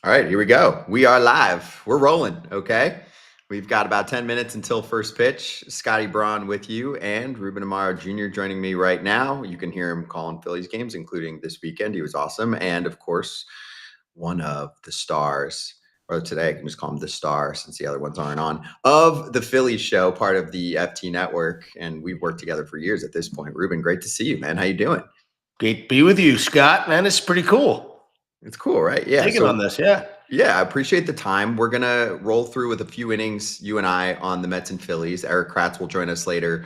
All right, here we go. We are live. We're rolling, okay? We've got about 10 minutes until first pitch. Scotty Braun with you and Ruben Amaro Jr. joining me right now. You can hear him calling Phillies games, including this weekend. He was awesome. And of course, one of the stars, or today I can just call him the star since the other ones aren't on, of the Phillies show, part of the FT network. And we've worked together for years at this point. Ruben, great to see you, man. How you doing? Great to be with you, Scott. Man, it's pretty cool. It's cool, right? Yeah. Taking on this, yeah. Yeah, I appreciate the time. We're going to roll through with a few innings, you and I, on the Mets and Phillies. Eric Kratz will join us later.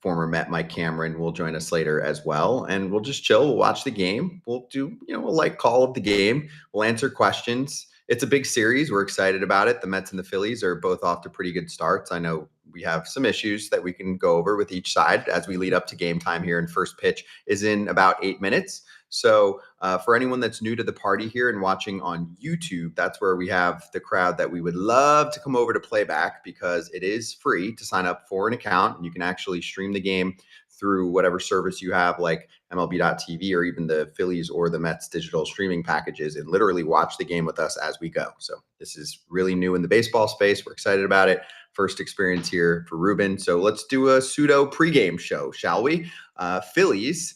Former Met Mike Cameron will join us later as well. And we'll just chill. We'll watch the game. We'll do, a light call of the game. We'll answer questions. It's a big series. We're excited about it. The Mets and the Phillies are both off to pretty good starts. I know we have some issues that we can go over with each side as we lead up to game time here. And first pitch is in about 8 minutes. So for anyone that's new to the party here and watching on YouTube, that's where we have the crowd that we would love to come over to Playback, because it is free to sign up for an account. And you can actually stream the game through whatever service you have, like MLB.TV or even the Phillies or the Mets digital streaming packages, and literally watch the game with us as we go. So this is really new in the baseball space. We're excited about it. First experience here for Ruben. So let's do a pseudo pregame show, shall we? Phillies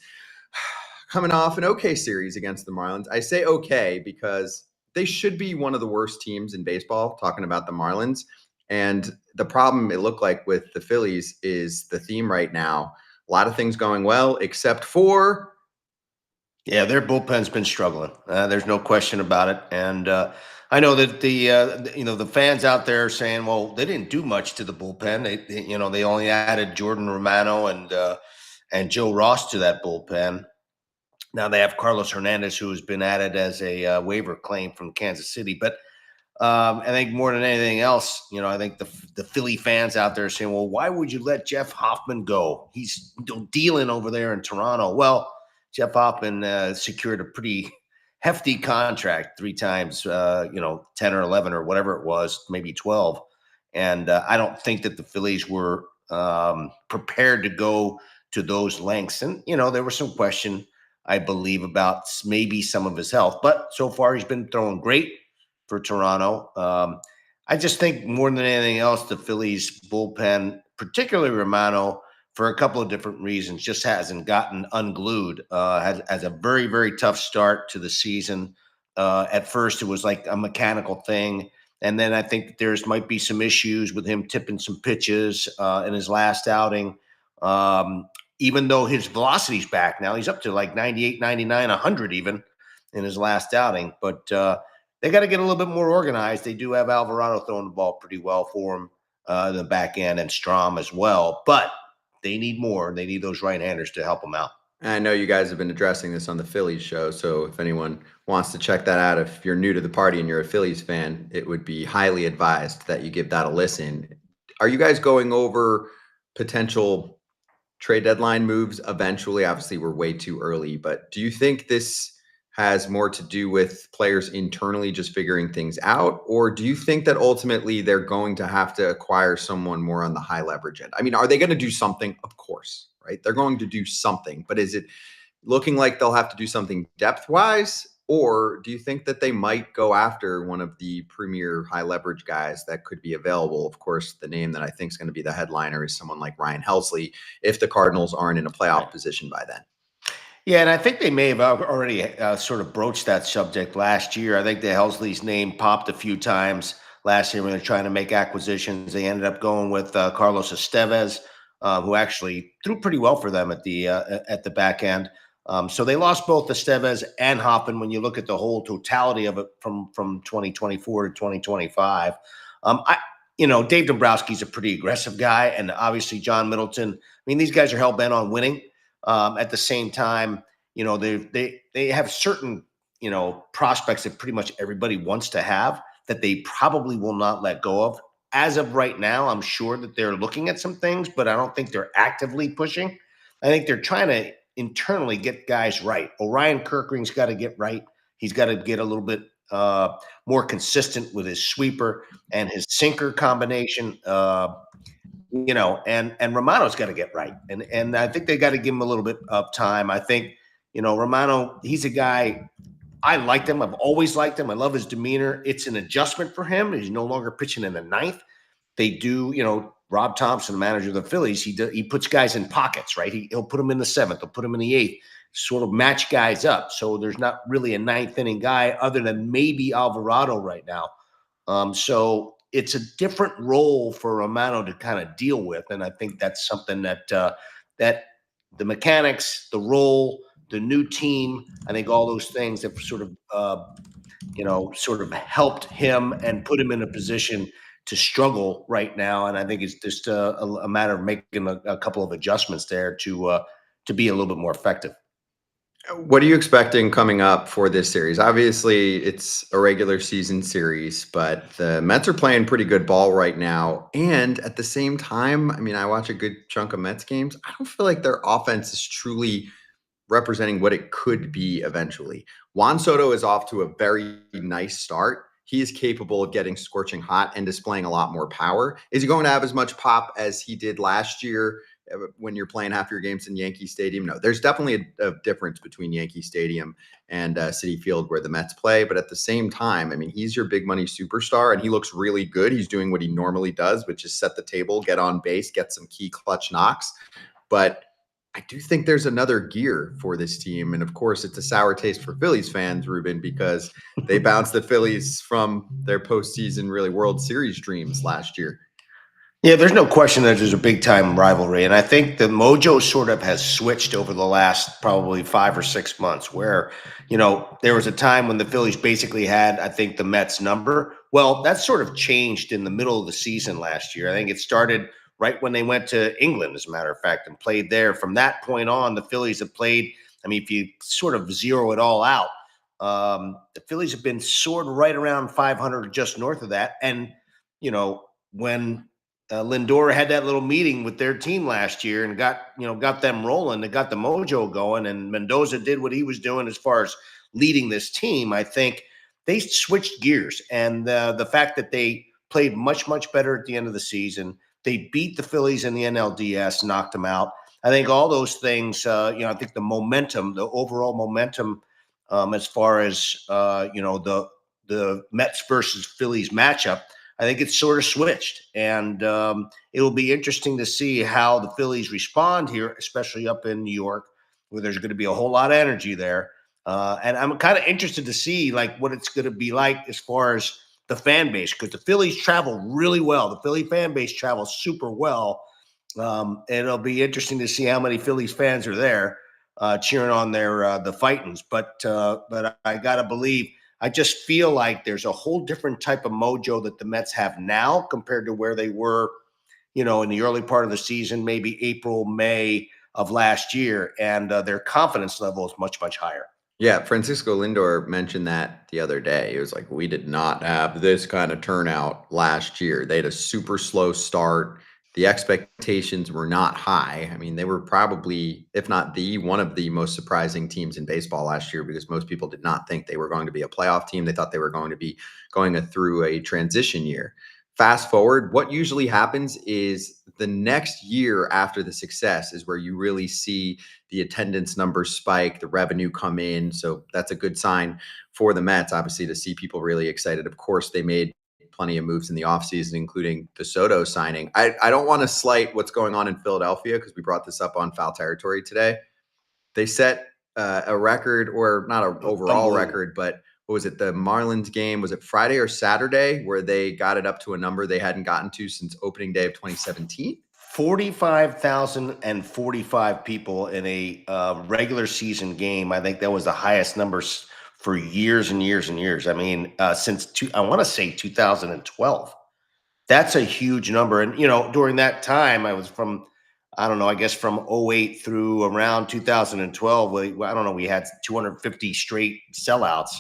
coming off an okay series against the Marlins. I say okay because they should be one of the worst teams in baseball, talking about the Marlins. And the problem it looked like with the Phillies is the theme right now. A lot of things going well, except for... Yeah, their bullpen's been struggling. There's no question about it. And I know that the fans out there are saying, well, they didn't do much to the bullpen. They only added Jordan Romano and Joe Ross to that bullpen. Now they have Carlos Hernandez, who has been added as a waiver claim from Kansas City. But I think more than anything else, I think the Philly fans out there are saying, well, why would you let Jeff Hoffman go? He's dealing over there in Toronto. Well, Jeff Hoffman secured a pretty hefty contract 3 times, 10 or 11 or whatever it was, maybe 12. And I don't think that the Phillies were prepared to go to those lengths. And, there was some question, I believe, about maybe some of his health. But so far, he's been throwing great for Toronto. I just think more than anything else, the Phillies bullpen, particularly Romano, for a couple of different reasons, just hasn't gotten unglued. Has a very, very tough start to the season. At first, it was like a mechanical thing. And then I think might be some issues with him tipping some pitches in his last outing. Even though his velocity's back now, he's up to like 98, 99, 100 even in his last outing. But they got to get a little bit more organized. They do have Alvarado throwing the ball pretty well for him in the back end, and Strom as well. But they need more. They need those right-handers to help them out. I know you guys have been addressing this on the Phillies show, so if anyone wants to check that out, if you're new to the party and you're a Phillies fan, it would be highly advised that you give that a listen. Are you guys going over potential trade deadline moves eventually? Obviously, we're way too early, but do you think this has more to do with players internally just figuring things out? Or do you think that ultimately they're going to have to acquire someone more on the high leverage end? I mean, are they going to do something? Of course, right? They're going to do something, but is it looking like they'll have to do something depth-wise? Or do you think that they might go after one of the premier high leverage guys that could be available? Of course, the name that I think is going to be the headliner is someone like Ryan Helsley, if the Cardinals aren't in a playoff position by then. Yeah, and I think they may have already sort of broached that subject last year. I think the Helsley's name popped a few times last year when they're trying to make acquisitions. They ended up going with Carlos Estevez, who actually threw pretty well for them at the back end. So they lost both Estevez and Hoffman when you look at the whole totality of it from 2024 to 2025. Dave Dombrowski's a pretty aggressive guy, and obviously John Middleton. I mean, these guys are hell-bent on winning. At the same time, they have certain, prospects that pretty much everybody wants to have that they probably will not let go of. As of right now, I'm sure that they're looking at some things, but I don't think they're actively pushing. I think they're trying to internally get guys right. Orion Kirkring's got to get right. He's got to get a little bit more consistent with his sweeper and his sinker combination. And Romano's got to get right. And I think they got to give him a little bit of time. I think, Romano, he's a guy, I liked him. I've always liked him. I love his demeanor. It's an adjustment for him. He's no longer pitching in the ninth. They do, Rob Thompson, the manager of the Phillies, he puts guys in pockets, right? He'll put them in the seventh, he'll put them in the eighth, sort of match guys up. So there's not really a ninth inning guy other than maybe Alvarado right now. So it's a different role for Romano to kind of deal with, and I think that's something that the mechanics, the role, the new team, I think all those things have sort of helped him and put him in a position to struggle right now. And I think it's just a matter of making a couple of adjustments there to be a little bit more effective. What are you expecting coming up for this series? Obviously, it's a regular season series, but the Mets are playing pretty good ball right now. And at the same time, I mean, I watch a good chunk of Mets games. I don't feel like their offense is truly representing what it could be eventually. Juan Soto is off to a very nice start. He is capable of getting scorching hot and displaying a lot more power. Is he going to have as much pop as he did last year when you're playing half your games in Yankee Stadium? No, there's definitely a difference between Yankee Stadium and Citi Field where the Mets play. But at the same time, I mean, he's your big money superstar and he looks really good. He's doing what he normally does, which is set the table, get on base, get some key clutch knocks. But I do think there's another gear for this team. And of course, it's a sour taste for Phillies fans, Ruben, because they bounced the Phillies from their postseason, really World Series dreams last year. Yeah, there's no question that there's a big time rivalry. And I think the mojo sort of has switched over the last probably 5 or 6 months where, there was a time when the Phillies basically had, I think, the Mets number. Well, that sort of changed in the middle of the season last year. I think it started right when they went to England, as a matter of fact, and played there. From that point on, the Phillies have played. I mean, if you sort of zero it all out, the Phillies have been sort of right around 500, just north of that. And, when Lindor had that little meeting with their team last year and got them rolling. They got the mojo going, and Mendoza did what he was doing as far as leading this team. I think they switched gears, and the fact that they played much better at the end of the season, they beat the Phillies in the NLDS, knocked them out. I think all those things. I think the momentum, the overall momentum, as far as the Mets versus Phillies matchup. I think it's sort of switched, and it will be interesting to see how the Phillies respond here, especially up in New York, where there's going to be a whole lot of energy there. And I'm kind of interested to see what it's going to be like as far as the fan base, because the Phillies travel really well. The Philly fan base travels super well. And it'll be interesting to see how many Phillies fans are there cheering on the Fightins. But I got to believe. I just feel like there's a whole different type of mojo that the Mets have now compared to where they were, in the early part of the season, maybe April, May of last year. And their confidence level is much higher. Yeah, Francisco Lindor mentioned that the other day. It was like, we did not have this kind of turnout last year. They had a super slow start. The expectations were not high. I mean, they were probably, if not one of the most surprising teams in baseball last year because most people did not think they were going to be a playoff team. They thought they were going to be going through a transition year. Fast forward, what usually happens is the next year after the success is where you really see the attendance numbers spike, the revenue come in. So that's a good sign for the Mets, obviously, to see people really excited. Of course, they made plenty of moves in the offseason, including the Soto signing. I don't want to slight what's going on in Philadelphia because we brought this up on Foul Territory today. They set a record, or not an overall record, but what was it? The Marlins game, was it Friday or Saturday, where they got it up to a number they hadn't gotten to since opening day of 2017? 45,045 people in a regular season game. I think that was the highest numbers for years and years and years. I mean, I want to say 2012. That's a huge number. And, during that time, I was from, I don't know, I guess from 08 through around 2012. I don't know, we had 250 straight sellouts.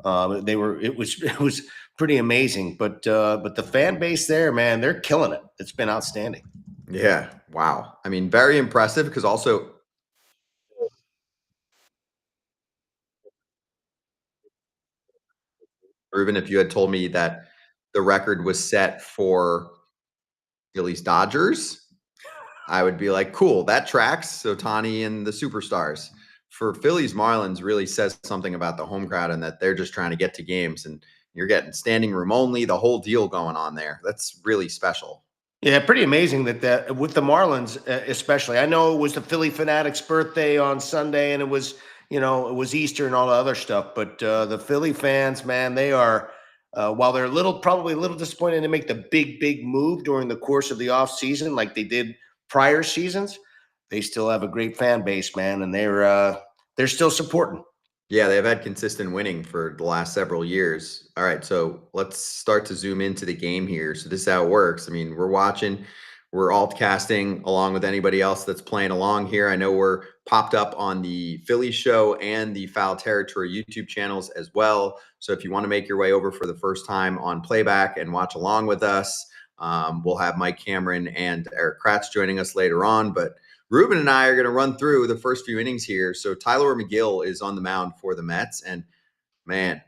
It was pretty amazing. But the fan base there, man, they're killing it. It's been outstanding. Yeah. Wow. I mean, very impressive because also Ruben, if you had told me that the record was set for Phillies Dodgers, I would be like, cool, that tracks. So Tani and the superstars. for Phillies Marlins really says something about the home crowd and that they're just trying to get to games, and you're getting standing room only, the whole deal going on there. That's really special. Yeah, pretty amazing that with the Marlins, especially. I know it was the Philly Fanatic's birthday on Sunday, and it was Easter and all the other stuff. But the Philly fans, man, they are while they're probably a little disappointed to make the big move during the course of the off season, like they did prior seasons. They still have a great fan base, man, and they're still supporting. Yeah, they've had consistent winning for the last several years. All right, so let's start to zoom into the game here. So this is how it works. I mean, we're alt casting along with anybody else that's playing along here. I know we're popped up on the Philly show and the Foul Territory YouTube channels as well. So if you want to make your way over for the first time on Playback and watch along with us, we'll have Mike Cameron and Eric Kratz joining us later on. But Ruben and I are going to run through the first few innings here. So Tyler McGill is on the mound for the Mets, and man,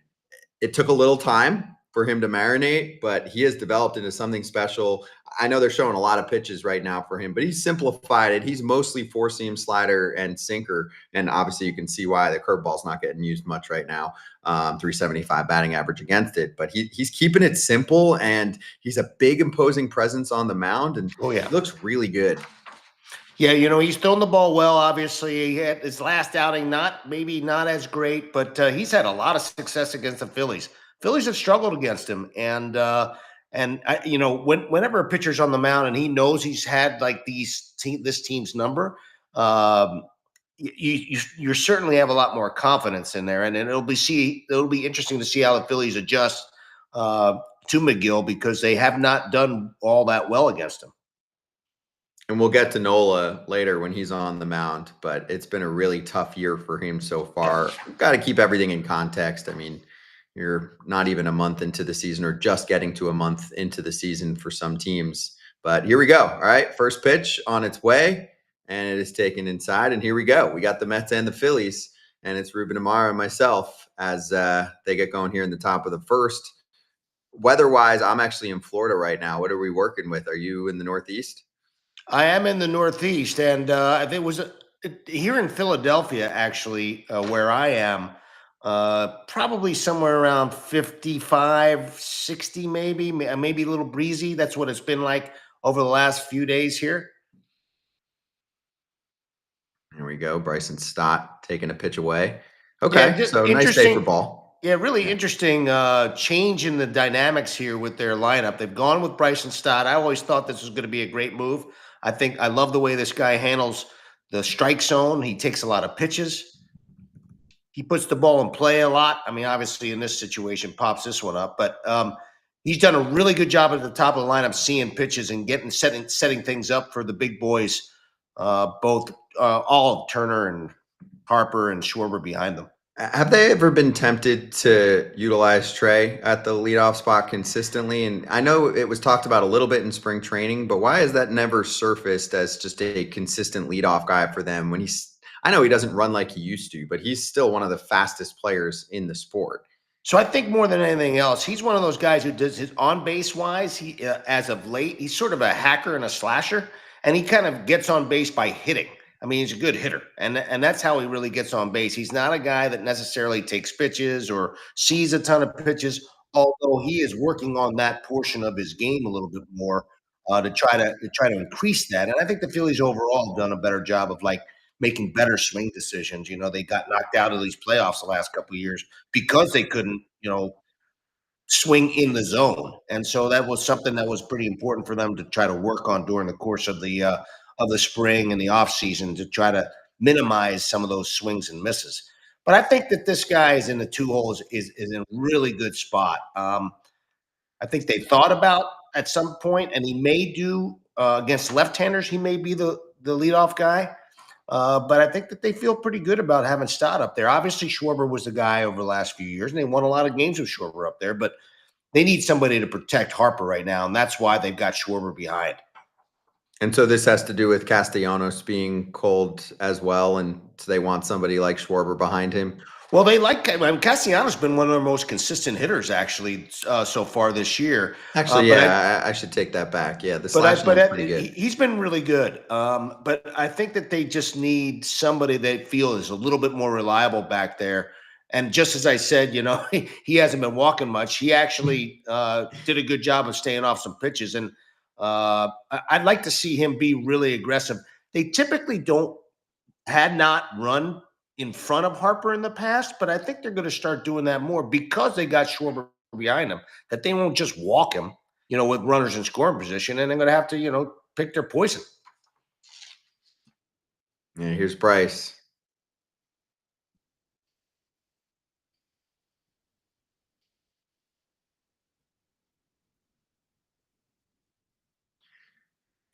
it took a little time for him to marinate, but he has developed into something special. I know they're showing a lot of pitches right now for him, but he's simplified it. He's mostly four-seam slider and sinker, and obviously you can see why the curveball's not getting used much right now. 375 batting average against it, but he's keeping it simple, and he's a big imposing presence on the mound, and Oh yeah, he looks really good. yeah. He's thrown the ball well. Obviously, he had his last outing maybe not as great, but he's had a lot of success against the Phillies. Phillies have struggled against him, whenever a pitcher's on the mound and he knows he's had like this team's number, you certainly have a lot more confidence in there, and it'll be interesting to see how the Phillies adjust to McGill because they have not done all that well against him. And we'll get to Nola later when he's on the mound, but it's been a really tough year for him so far. Got to keep everything in context. I mean, you're not even a month into the season or just getting to a month into the season for some teams. But here we go. All right. First pitch on its way, and it is taken inside. And here we go. We got the Mets and the Phillies, and it's Ruben Amara and myself as they get going here in the top of the first. Weather-wise, I'm actually in Florida right now. What are we working with? Are you in the Northeast? I am in the Northeast, and it was here in Philadelphia, actually, where I am, probably somewhere around 55, 60, maybe a little breezy. That's what it's been like over the last few days here. Here we go. Bryson Stott taking a pitch away. Yeah, Okay. just So nice day for interesting. ball. Yeah, really interesting change in the dynamics here with their lineup. They've gone with Bryson Stott. I always thought this was going to be a great move. I love the way this guy handles the strike zone. He takes a lot of pitches. He puts the ball in play a lot. I mean, obviously in this situation, pops this one up, but he's done a really good job at the top of the lineup, seeing pitches and setting things up for the big boys, both all of Turner and Harper and Schwarber behind them. Have they ever been tempted to utilize Trey at the leadoff spot consistently? And I know it was talked about a little bit in spring training, but why has that never surfaced as just a consistent leadoff guy for them when I know he doesn't run like he used to, but he's still one of the fastest players in the sport. So I think more than anything else, he's one of those guys who does his on base wise. He, as of late, he's sort of a hacker and a slasher, and he kind of gets on base by hitting. I mean, he's a good hitter, and that's how he really gets on base. He's not a guy that necessarily takes pitches or sees a ton of pitches, although he is working on that portion of his game a little bit more to try to increase that. And I think the Phillies overall have done a better job of like making better swing decisions. They got knocked out of these playoffs the last couple of years because they couldn't, swing in the zone, and so that was something that was pretty important for them to try to work on during the course of the spring and the off season to try to minimize some of those swings and misses. But I think that this guy is in the two holes is in a really good spot. I think they thought about at some point, and he may do against left-handers. He may be the leadoff guy. But I think that they feel pretty good about having Stott up there. Obviously, Schwarber was the guy over the last few years, and they won a lot of games with Schwarber up there. But they need somebody to protect Harper right now, and that's why they've got Schwarber behind. And so this has to do with Castellanos being cold as well, and so they want somebody like Schwarber behind him. Well, they like. I mean, Castellanos been one of their most consistent hitters actually so far this year. Actually, But I yeah, I should take that back. Yeah, the But I, slashing but is pretty good. he's been really good. But I think that they just need somebody they feel is a little bit more reliable back there. And just as I said, he hasn't been walking much. He actually did a good job of staying off some pitches, and I'd like to see him be really aggressive. They typically don't had not run in front of Harper in the past, but I think they're going to start doing that more because they got Schwarber behind them. That they won't just walk him, with runners in scoring position, and they're going to have to, pick their poison. Yeah, here's Bryce.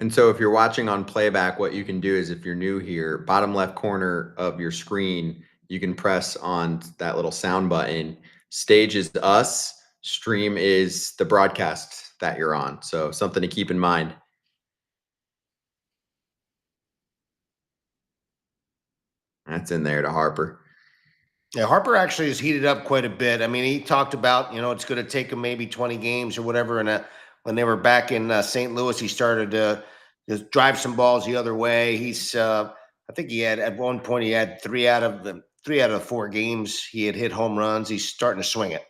And so if you're watching on playback, what you can do is if you're new here, bottom left corner of your screen, you can press on that little sound button. Stage is us, stream is the broadcast that you're on. So something to keep in mind. That's in there to Harper. Yeah, Harper actually has heated up quite a bit. I mean, he talked about, it's going to take him maybe 20 games or whatever. And when they were back in St. Louis, he started to just drive some balls the other way. I think he had at one point he had three out of the 4 games he had hit home runs. He's starting to swing it.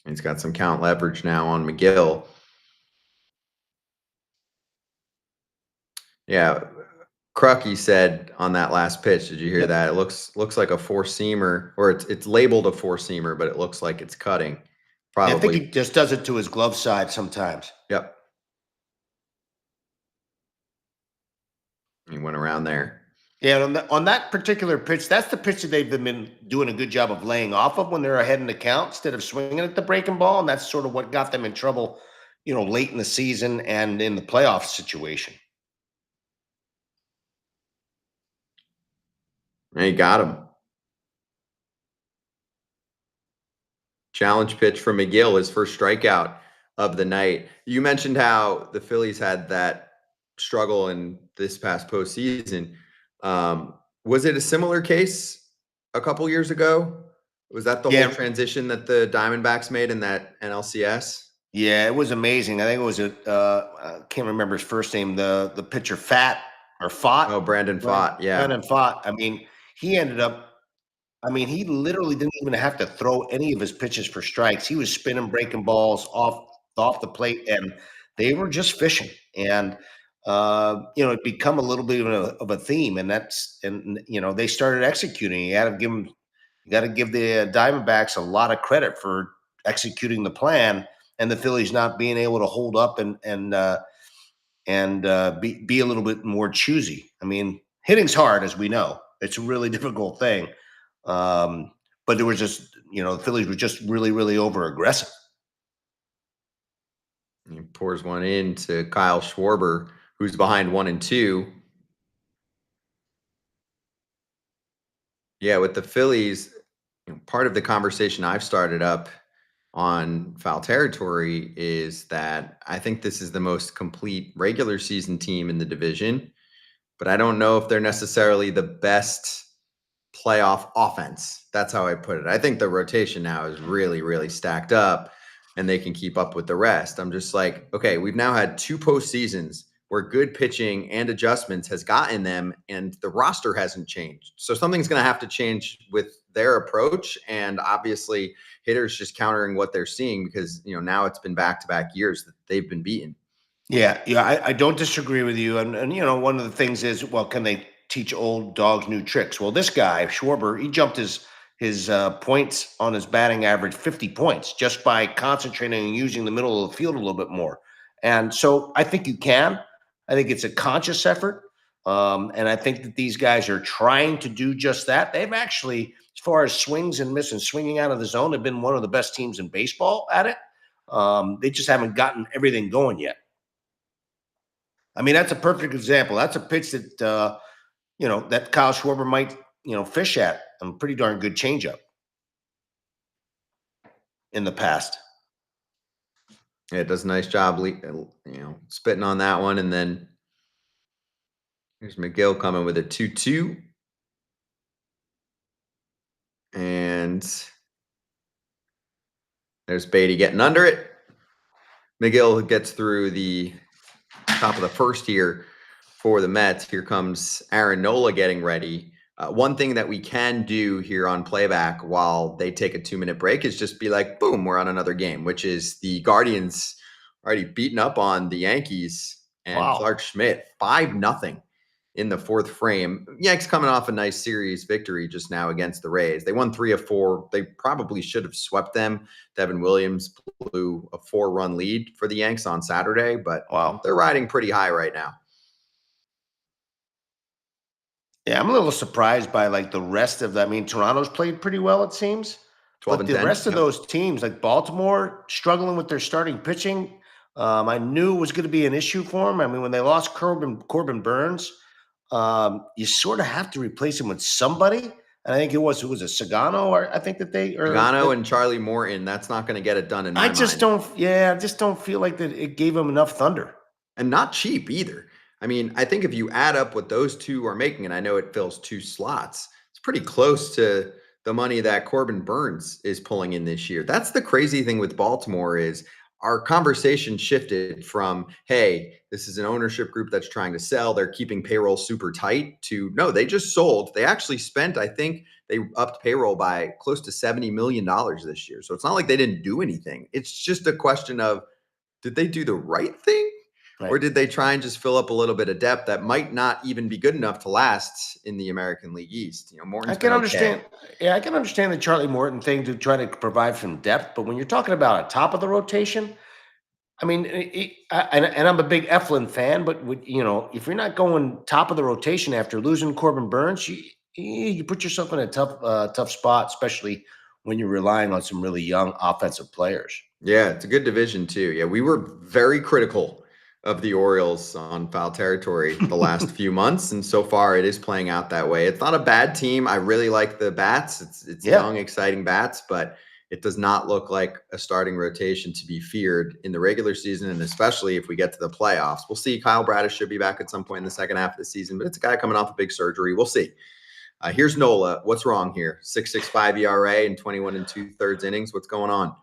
He's got some count leverage now on McGill. Yeah, Crucky said on that last pitch, did you hear that? It looks like a four-seamer, or it's labeled a four-seamer, but it looks like it's cutting. Yeah, I think he Probably. just does it to his glove side sometimes. Yep. He went around there. Yeah, on that particular pitch, that's the pitch that they've been doing a good job of laying off of when they're ahead in the count instead of swinging at the breaking ball, and that's sort of what got them in trouble, late in the season and in the playoff situation. And he got him. Challenge pitch from McGill, his first strikeout of the night. You mentioned how the Phillies had that struggle in this past postseason. Was it a similar case a couple years ago? Was that the whole Yeah, transition that the Diamondbacks made in that NLCS? yeah, it was amazing. I think it was I can't remember his first name. The pitcher, Fat or Oh, Fought, Brandon Pfaadt. Yeah. Brandon Fought. I mean, he ended up. I mean, he literally didn't even have to throw any of his pitches for strikes. He was spinning, breaking balls off the plate, and they were just fishing. And it become a little bit of a theme, and they started executing. You got to give the Diamondbacks a lot of credit for executing the plan, and the Phillies not being able to hold up and be a little bit more choosy. I mean, hitting's hard, as we know. It's a really difficult thing. But there was just, the Phillies were just really, really over aggressive. He pours one in to Kyle Schwarber, who's behind 1-2. Yeah, with the Phillies, part of the conversation I've started up on foul territory is that I think this is the most complete regular season team in the division, but I don't know if they're necessarily the best playoff offense. That's how I put it. I think the rotation now is really, really stacked up and they can keep up with the rest. I'm just like, okay, we've now had 2 postseasons where good pitching and adjustments has gotten them and the roster hasn't changed. So something's going to have to change with their approach. And obviously hitters just countering what they're seeing because, now it's been back-to-back years that they've been beaten. Yeah, I don't disagree with you. And one of the things is, well, can they teach old dogs new tricks? Well, this guy Schwarber, he jumped his points on his batting average 50 points just by concentrating and using the middle of the field a little bit more. And so I think you can. I think it's a conscious effort. And I think that these guys are trying to do just that. They've actually, as far as swings and miss and swinging out of the zone, have been one of the best teams in baseball at it. They just haven't gotten everything going yet. I mean, that's a perfect example. That's a pitch that that Kyle Schwarber might fish at. A pretty darn good changeup in the past. Yeah, it does a nice job, spitting on that one. And then here's McGill coming with a 2-2. And there's Beatty getting under it. McGill gets through the top of the first here for the Mets. Here comes Aaron Nola getting ready. One thing that we can do here on Playback while they take a 2-minute break is just be like, boom, we're on another game, which is the Guardians already beaten up on the Yankees and Wow. Clark Schmidt 5-0 in the fourth frame. Yanks coming off a nice series victory just now against the Rays. They won 3 of 4. They probably should have swept them. Devin Williams blew a 4-run lead for the Yanks on Saturday, but Wow. they're riding pretty high right now. Yeah, I'm a little surprised by like the rest of that. I mean, Toronto's played pretty well, it seems. 12 But and the 10. rest of Yep. those teams, like Baltimore, struggling with their starting pitching. I knew it was going to be an issue for them. I mean, when they lost Corbin Burns, you sort of have to replace him with somebody. And I think it was a Sagano, or I think that Pagano and Charlie Morton, that's not going to get it done in my I just mind. I just don't feel like that it gave him enough thunder. And not cheap either. I mean, I think if you add up what those two are making, and I know it fills 2 slots, it's pretty close to the money that Corbin Burns is pulling in this year. That's the crazy thing with Baltimore is our conversation shifted from, hey, this is an ownership group that's trying to sell. They're keeping payroll super tight to, no, they just sold. They actually spent, I think they upped payroll by close to $70 million this year. So it's not like they didn't do anything. It's just a question of, did they do the right thing? Or Right. did they try and just fill up a little bit of depth that might not even be good enough to last in the American League East? You know, I Morton's been can okay. understand. Yeah, I can understand the Charlie Morton thing to try to provide some depth, but when you're talking about a top of the rotation, I mean, and I'm a big Eflin fan, but if you're not going top of the rotation after losing Corbin Burns, you put yourself in a tough spot, especially when you're relying on some really young offensive players. Yeah, it's a good division too. Yeah, we were very critical of the Orioles on foul territory the last few months, and so far it is playing out that way. It's not a bad team. I really like the bats. It's Yeah. young, exciting bats, but it does not look like a starting rotation to be feared in the regular season, and especially if we get to the playoffs. We'll see. Kyle Bradish should be back at some point in the second half of the season, but it's a guy coming off a big surgery. We'll see. Here's Nola. What's wrong here? 6.65 ERA and 21 2/3 innings. What's going on?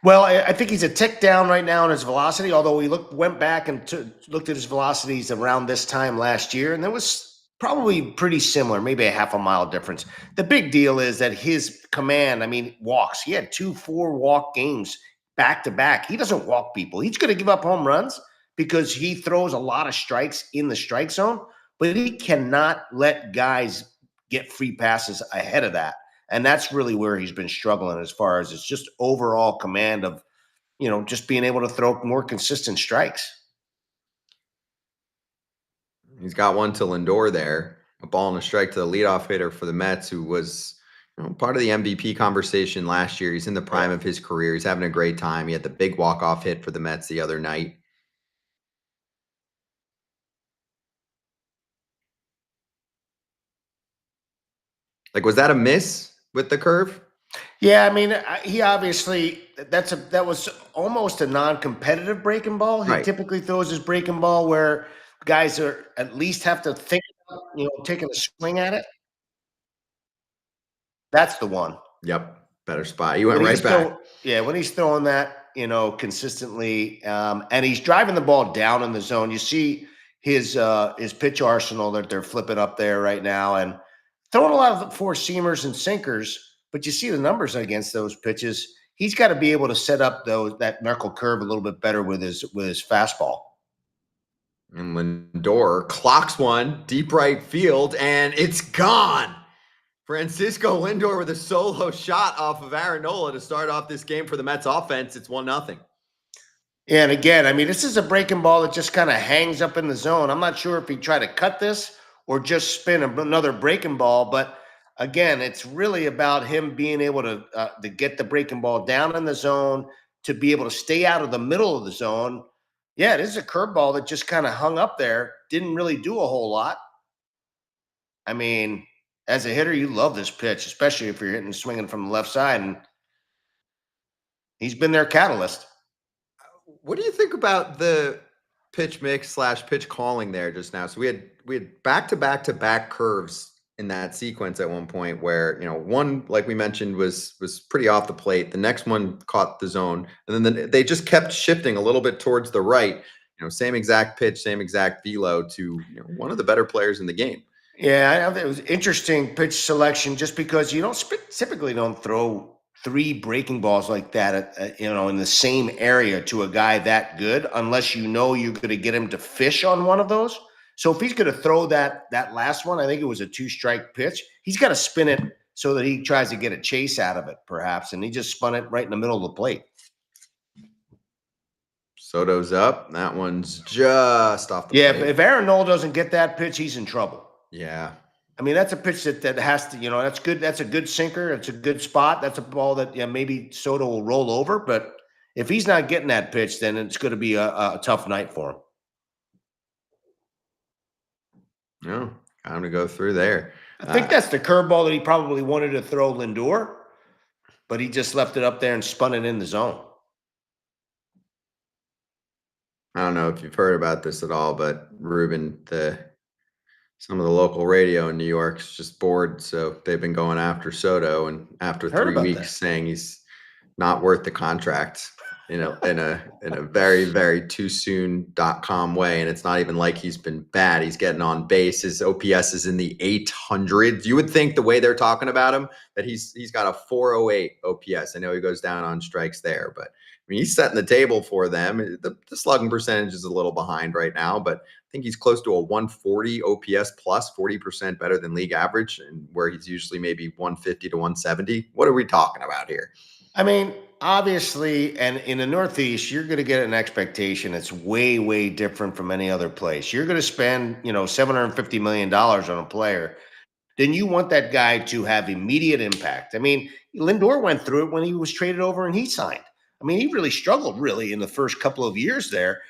Well, I think he's a tick down right now in his velocity. Although we went back and looked at his velocities around this time last year, and that was probably pretty similar, maybe a half a mile difference. The big deal is that his command, I mean, walks. He had 2 4-walk games back to back. He doesn't walk people. He's going to give up home runs because he throws a lot of strikes in the strike zone, but he cannot let guys get free passes ahead of that. And that's really where he's been struggling as far as it's just overall command of, just being able to throw more consistent strikes. He's got one to Lindor there, a ball and a strike to the leadoff hitter for the Mets, who was part of the MVP conversation last year. He's in the prime of his career. He's having a great time. He had the big walk-off hit for the Mets the other night. Like, was that a miss with the curve? Yeah, I mean, he obviously that was almost a non-competitive breaking ball. He Right. typically throws his breaking ball where guys are at least have to think about, taking a swing at it. That's the one. Yep. Better spot. He went When right he's back. when he's throwing that, consistently, and he's driving the ball down in the zone. You see his pitch arsenal that they're flipping up there right now, and throwing a lot of four seamers and sinkers. But you see the numbers against those pitches. He's got to be able to set up that knuckle curve a little bit better with his fastball. And Lindor clocks one deep right field, and it's gone. Francisco Lindor with a solo shot off of Aaron Nola to start off this game for the Mets offense. It's 1-0. And again, I mean, this is a breaking ball that just kind of hangs up in the zone. I'm not sure if he tried to cut this or just spin another breaking ball, but again, it's really about him being able to get the breaking ball down in the zone, to be able to stay out of the middle of the zone. Yeah, it is a curveball that just kind of hung up there. Didn't really do a whole lot. I mean, as a hitter, you love this pitch, especially if you're hitting swinging from the left side, and he's been their catalyst. What do you think about the pitch mix / pitch calling there just now? So we had back to back curves in that sequence at one point where, one, like we mentioned, was pretty off the plate. The next one caught the zone, and then they just kept shifting a little bit towards the right. Same exact pitch, same exact velo to one of the better players in the game. Yeah, I know it was interesting pitch selection just because you typically don't throw three breaking balls like that, in the same area to a guy that good unless you know you're going to get him to fish on one of those. So if he's going to throw that last one, I think it was a 2-strike pitch. He's got to spin it so that he tries to get a chase out of it, perhaps, and he just spun it right in the middle of the plate. Soto's up. That one's just off the Yeah, plate. if Aaron Nola doesn't get that pitch, he's in trouble. Yeah. I mean, that's a pitch that has to, that's good. That's a good sinker. It's a good spot. That's a ball that maybe Soto will roll over. But if he's not getting that pitch, then it's going to be a tough night for him. No, time to go through there. I think that's the curveball that he probably wanted to throw Lindor, but he just left it up there and spun it in the zone. I don't know if you've heard about this at all, but Ruben, some of the local radio in New York is just bored, so they've been going after Soto, and after 3 weeks, saying he's not worth the contract, in a very, very too soon.com way. And it's not even like he's been bad. He's getting on base. His OPS is in the 800s. You would think the way they're talking about him that he's got a 408 OPS. I know he goes down on strikes there, but he's setting the table for them. The slugging percentage is a little behind right now, but I think he's close to a 140 OPS plus, 40% better than league average, and where he's usually maybe 150 to 170. What are we talking about here? I mean, obviously, and in the Northeast, you're going to get an expectation that's way, way different from any other place. You're going to spend, $750 million on a player. Then you want that guy to have immediate impact. I mean, Lindor went through it when he was traded over and he signed. I mean, he really struggled in the first couple of years there.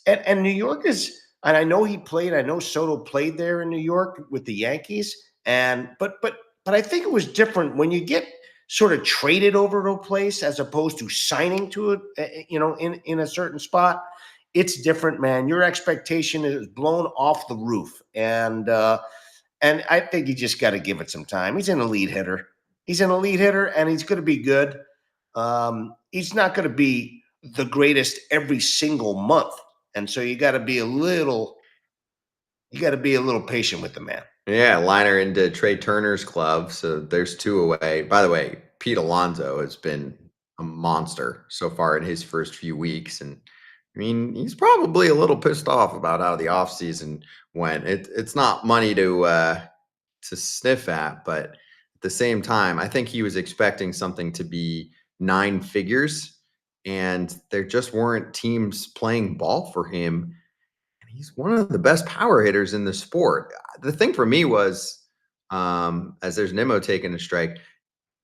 And New York is, and I know I know Soto played there in New York with the Yankees. But I think it was different when you get sort of traded over to a place as opposed to signing to it, in a certain spot. It's different, man. Your expectation is blown off the roof. And I think you just got to give it some time. He's an elite hitter. And he's going to be good. He's not going to be the greatest every single month. And so you got to be a little patient with the man. Yeah, liner into Trey Turner's club. So there's 2 away. By the way, Pete Alonso has been a monster so far in his first few weeks. And he's probably a little pissed off about how the offseason went. It's not money to sniff at, but at the same time, I think he was expecting something to be 9 figures, and there just weren't teams playing ball for him. He's one of the best power hitters in the sport. The thing for me was, as there's Nimmo taking a strike,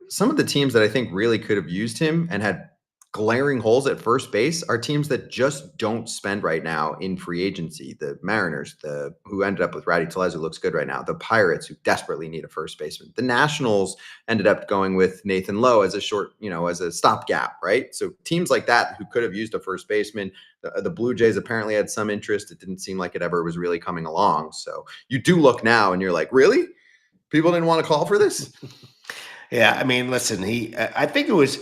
some of the teams that I think really could have used him and had glaring holes at first base are teams that just don't spend right now in free agency. The Mariners, who ended up with Rowdy Tellez, who looks good right now. The Pirates, who desperately need a first baseman. The Nationals ended up going with Nathan Lowe as a short, as a stopgap, right? So teams like that who could have used a first baseman. The Blue Jays apparently had some interest. It didn't seem like it ever was really coming along. So you do look now and you're like, really? People didn't want to call for this? Yeah, I mean, listen, I think it was,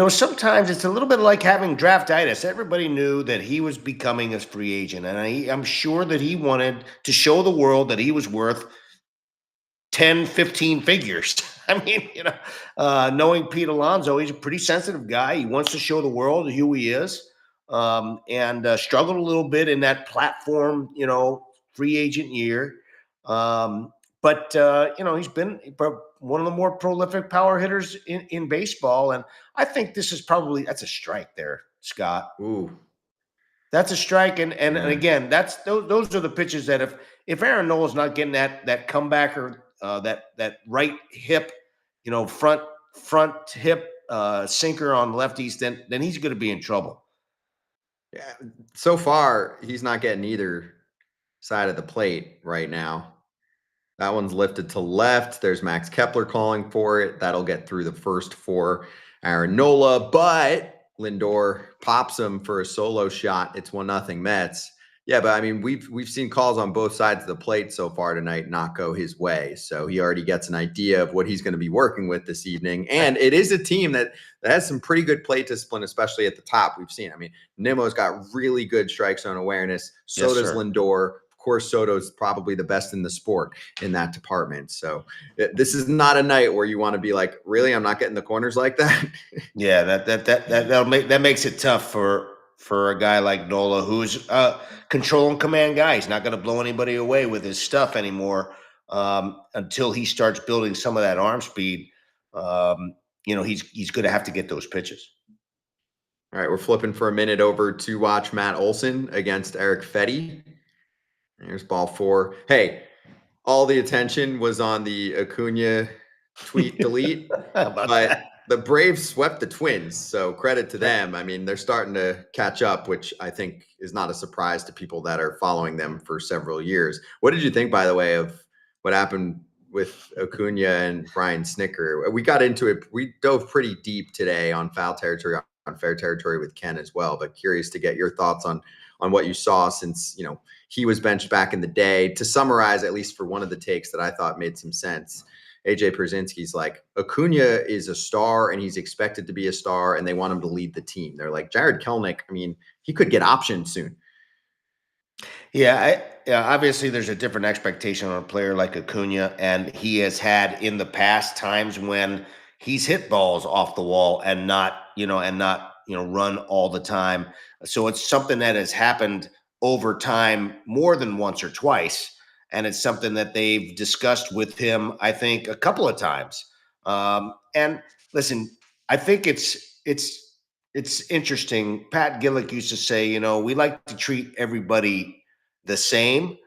sometimes it's a little bit like having draftitis. Everybody knew that he was becoming a free agent, and I'm sure that he wanted to show the world that he was worth 10, 15 figures. I mean, knowing Pete Alonso, he's a pretty sensitive guy. He wants to show the world who he is, and struggled a little bit in that platform, free agent year. But he's been one of the more prolific power hitters in baseball. And I think this is that's a strike there, Scott. Ooh. That's a strike. And again, those are the pitches that if Aaron Nola's not getting that comebacker, that right hip, front hip sinker on lefties, then he's going to be in trouble. Yeah. So far, he's not getting either side of the plate right now. That one's lifted to left. There's Max Kepler calling for it. That'll get through the first 4. Aaron Nola, but Lindor pops him for a solo shot. It's 1-0 Mets. Yeah, but I mean, we've seen calls on both sides of the plate so far tonight not go his way. So he already gets an idea of what he's going to be working with this evening. And it is a team that has some pretty good plate discipline, especially at the top. We've seen. I mean, Nimmo's got really good strike zone awareness. Yes, So does sir. Lindor. Of course, Soto's probably the best in the sport in that department. So this is not a night where you want to be like, really, I'm not getting the corners like that. Yeah, that makes it tough for a guy like Nola, who's control and command guy. He's not going to blow anybody away with his stuff anymore until he starts building some of that arm speed. He's going to have to get those pitches. All right, we're flipping for a minute over to watch Matt Olson against Eric Fetty. There's ball 4. Hey, all the attention was on the Acuña tweet delete, but the Braves swept the Twins, so credit to them. I mean, they're starting to catch up, which I think is not a surprise to people that are following them for several years. What did you think, by the way, of what happened with Acuña and Brian Snicker? We got into it. We dove pretty deep today on foul territory, on fair territory with Ken as well, but curious to get your thoughts on what you saw, since he was benched back in the day. To summarize, at least for one of the takes that I thought made some sense, AJ Pierzynski's like, Acuña is a star and he's expected to be a star, and they want him to lead the team. They're like, Jared Kelenic, I mean, he could get optioned soon. Yeah, obviously there's a different expectation on a player like Acuña, and he has had in the past times when he's hit balls off the wall and not run all the time. So it's something that has happened over time more than once or twice, and it's something that they've discussed with him, I think, a couple of times. And listen, I think it's interesting. Pat Gillick used to say, we like to treat everybody the same,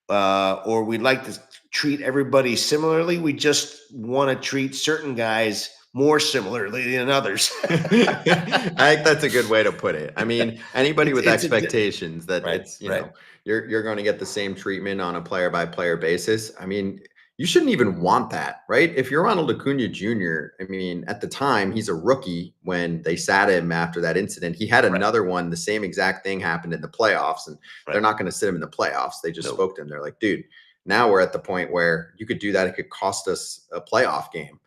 or we'd like to treat everybody similarly. We just want to treat certain guys more similarly than others. I think that's a good way to put it. I mean, anybody with expectations that it's you're going to get the same treatment on a player by player basis. I mean, you shouldn't even want that, right? If you're Ronald Acuña Jr., I mean, at the time, he's a rookie when they sat him after that incident. He had another one. The same exact thing happened in the playoffs, and they're not going to sit him in the playoffs. They just spoke to him. They're like, dude, now we're at the point where you could do that. It could cost us a playoff game.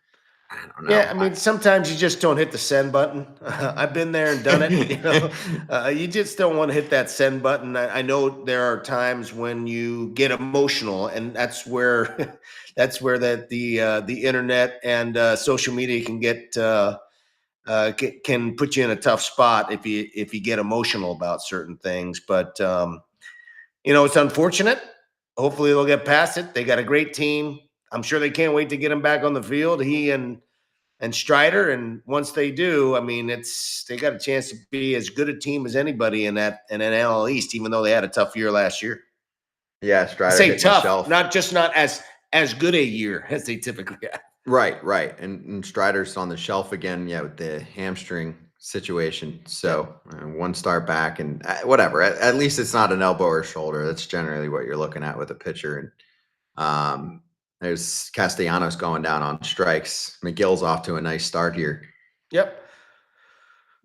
I don't know. Yeah, I mean, sometimes you just don't hit the send button. I've been there and done it. You just don't want to hit that send button. I know there are times when you get emotional, and that's where the internet and social media can can put you in a tough spot if you get emotional about certain things. But it's unfortunate. Hopefully they'll get past it. They got a great team. I'm sure they can't wait to get him back on the field. He and Strider, and once they do, I mean, they got a chance to be as good a team as anybody in an NL East, even though they had a tough year last year. Yeah, Strider. Say tough, not as good a year as they typically have. Right, and Strider's on the shelf again. Yeah, with the hamstring situation. So one start back, and whatever. At least it's not an elbow or shoulder. That's generally what you're looking at with a pitcher. And there's Castellanos going down on strikes. McGill's off to a nice start here. Yep.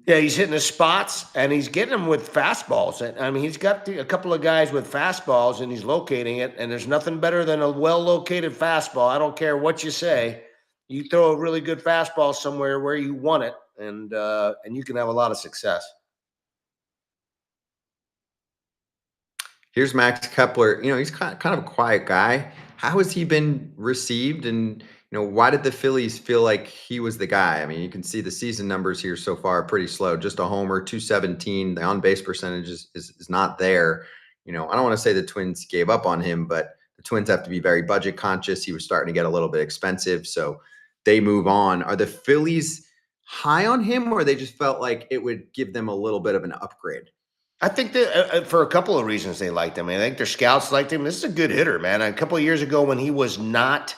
Yeah, he's hitting his spots, and he's getting them with fastballs. I mean, he's got a couple of guys with fastballs, and he's locating it. And there's nothing better than a well-located fastball. I don't care what you say. You throw a really good fastball somewhere where you want it, and you can have a lot of success. Here's Max Kepler. He's kind of a quiet guy. How has he been received? And, why did the Phillies feel like he was the guy? I mean, you can see the season numbers here so far are pretty slow. Just a homer, 217. The on-base percentage is not there. I don't want to say the Twins gave up on him, but the Twins have to be very budget conscious. He was starting to get a little bit expensive, so they move on. Are the Phillies high on him, or they just felt like it would give them a little bit of an upgrade? I think that for a couple of reasons they liked him. I think their scouts liked him. This is a good hitter, man. A couple of years ago when he was not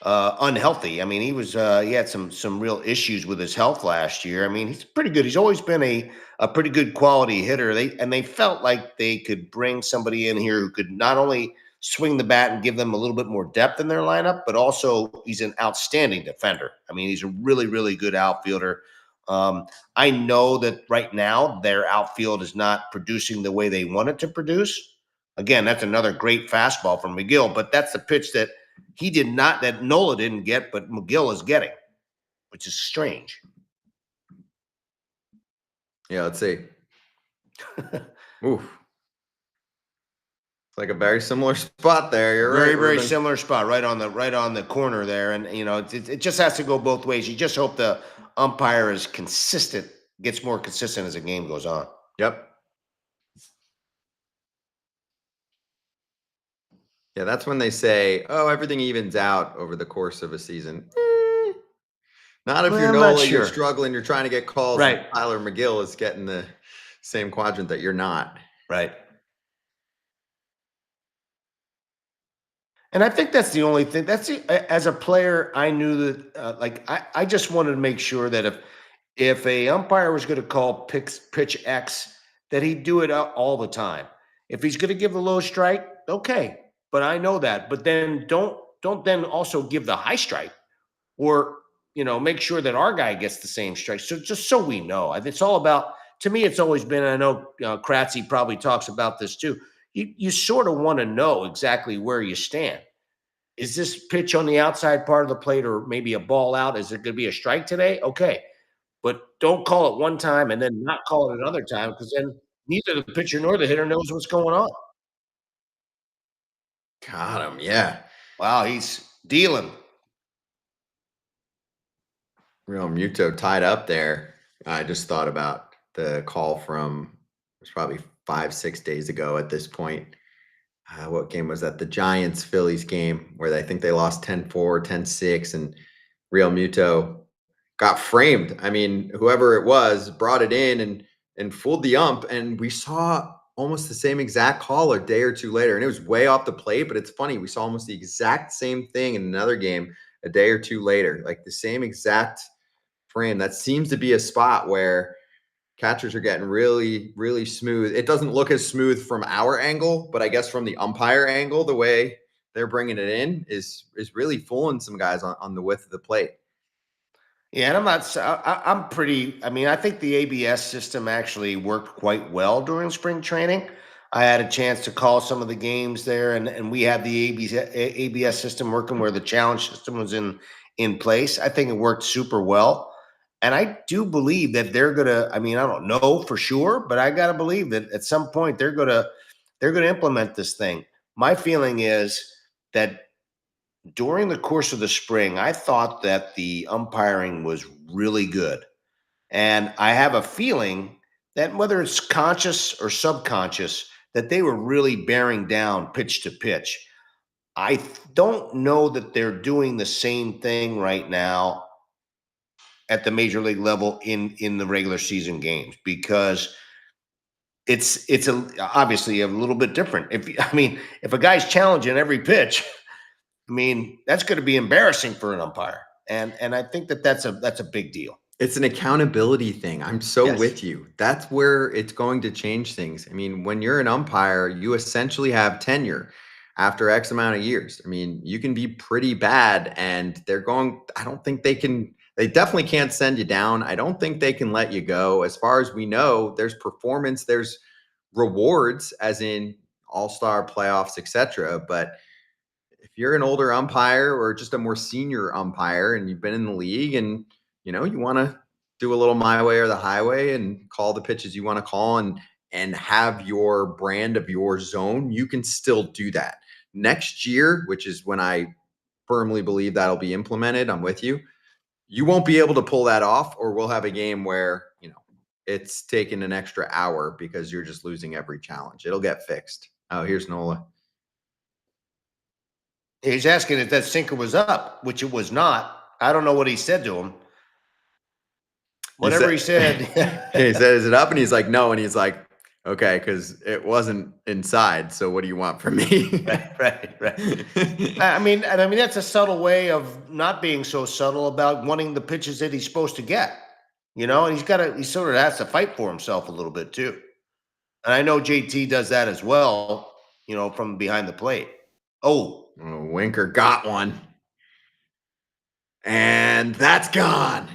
unhealthy, I mean, he had some real issues with his health last year. I mean, he's pretty good. He's always been a pretty good quality hitter. They felt like they could bring somebody in here who could not only swing the bat and give them a little bit more depth in their lineup, but also he's an outstanding defender. I mean, he's a really, really good outfielder. I know that right now their outfield is not producing the way they want it to produce, Again, that's another great fastball from McGill, but that's the pitch that that Nola didn't get, but McGill is getting, which is strange. Yeah, let's see. Oof. It's like a very similar spot there. You're Very, right, very Ruben. similar spot, right on the corner there, and it just has to go both ways. You just hope the umpire is consistent, gets more consistent as the game goes on. Yep. Yeah, that's when they say, "Oh, everything evens out over the course of a season." Not if you're I'm not Nola, you're sure. struggling, you're trying to get calls, and Right, Tyler McGill is getting the same quadrant that you're not. right. And I think that's the only thing. As a player, I knew that. I just wanted to make sure that if a umpire was going to call pitch X, that he'd do it all the time. If he's going to give the low strike, okay. But I know that. But then don't then also give the high strike, or make sure that our guy gets the same strike. So just so we know, it's all about. To me, it's always been. I know Kratzy probably talks about this too. You sort of want to know exactly where you stand. Is this pitch on the outside part of the plate or maybe a ball out? Is it going to be a strike today? Okay. But don't call it one time and then not call it another time, because then neither the pitcher nor the hitter knows what's going on. Got him. Yeah. Wow, he's dealing. Real Muto tied up there. I just thought about the call from it was probably 5, 6 days ago at this point. What game was that? The Giants Phillies game where I think they lost 10-4, 10-6, and Real Muto got framed. I mean, whoever it was brought it in and fooled the ump, and we saw almost the same exact call a day or two later, and it was way off the plate. But it's funny, we saw almost the exact same thing in another game a day or two later, like the same exact frame. That seems to be a spot where catchers are getting really, really smooth. It doesn't look as smooth from our angle, but I guess from the umpire angle, the way they're bringing it in is really fooling some guys on the width of the plate. Yeah, and I'm pretty. I mean, I think the ABS system actually worked quite well during spring training. I had a chance to call some of the games there, and we had the ABS system working where the challenge system was in place. I think it worked super well. And I do believe that they're gonna. I mean, I don't know for sure, but I gotta believe that at some point they're gonna implement this thing. My feeling is that during the course of the spring, I thought that the umpiring was really good. And I have a feeling that whether it's conscious or subconscious, that they were really bearing down pitch to pitch. Don't know that they're doing the same thing right now at the major league level in the regular season games, because obviously a little bit different. If a guy's challenging every pitch, I mean, that's going to be embarrassing for an umpire, and I think that's a big deal. It's an accountability thing. I'm so Yes. with you. That's where it's going to change things. I mean, when you're an umpire, you essentially have tenure after X amount of years. I mean, you can be pretty bad, and I don't think they definitely can't send you down. I don't think they can let you go. As far as we know, there's performance, there's rewards, as in all-star playoffs, etc. But if you're an older umpire or just a more senior umpire and you've been in the league and you want to do a little my way or the highway and call the pitches you want to call and have your brand of your zone, you can still do that. Next year, which is when I firmly believe that'll be implemented, I'm with you. You won't be able to pull that off, or we'll have a game where, it's taken an extra hour because you're just losing every challenge. It'll get fixed. Oh, here's Nola. He's asking if that sinker was up, which it was not. I don't know what he said to him. Whatever he said. He said, "Is it up?" And he's like, "No." And he's like, "Okay, because it wasn't inside. So what do you want from me?" Right. I mean, that's a subtle way of not being so subtle about wanting the pitches that he's supposed to get. And he sort of has to fight for himself a little bit too. And I know JT does that as well, from behind the plate. Oh, Winker got one. And that's gone.